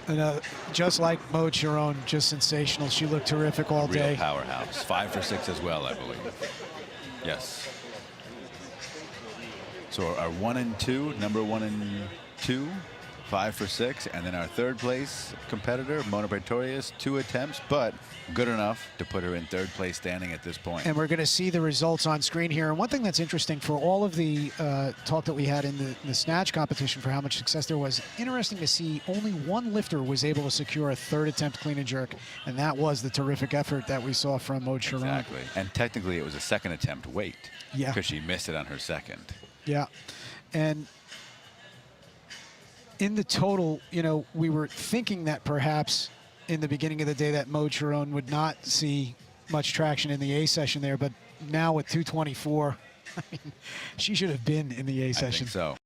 like Maude Sharon, just sensational. She looked terrific all day. Real powerhouse. 5 for 6 as well, I believe. Yes. So our 1 and 2, number 1 and 2, 5 for 6, and then our third place competitor, Mona Pretorius, 2 attempts, but good enough to put her in third place standing at this point. And we're going to see the results on screen here. And one thing that's interesting, for all of the talk that we had in the snatch competition for how much success there was, interesting to see only one lifter was able to secure a third attempt clean and jerk, and that was the terrific effort that we saw from Maude Sharon. Exactly. And technically it was a second attempt weight. Yeah. Because she missed it on her second. Yeah. And in the total, you know, we were thinking that perhaps in the beginning of the day that Maude Sharon would not see much traction in the A session there, but now with 224, I mean, she should have been in the A session. I think so.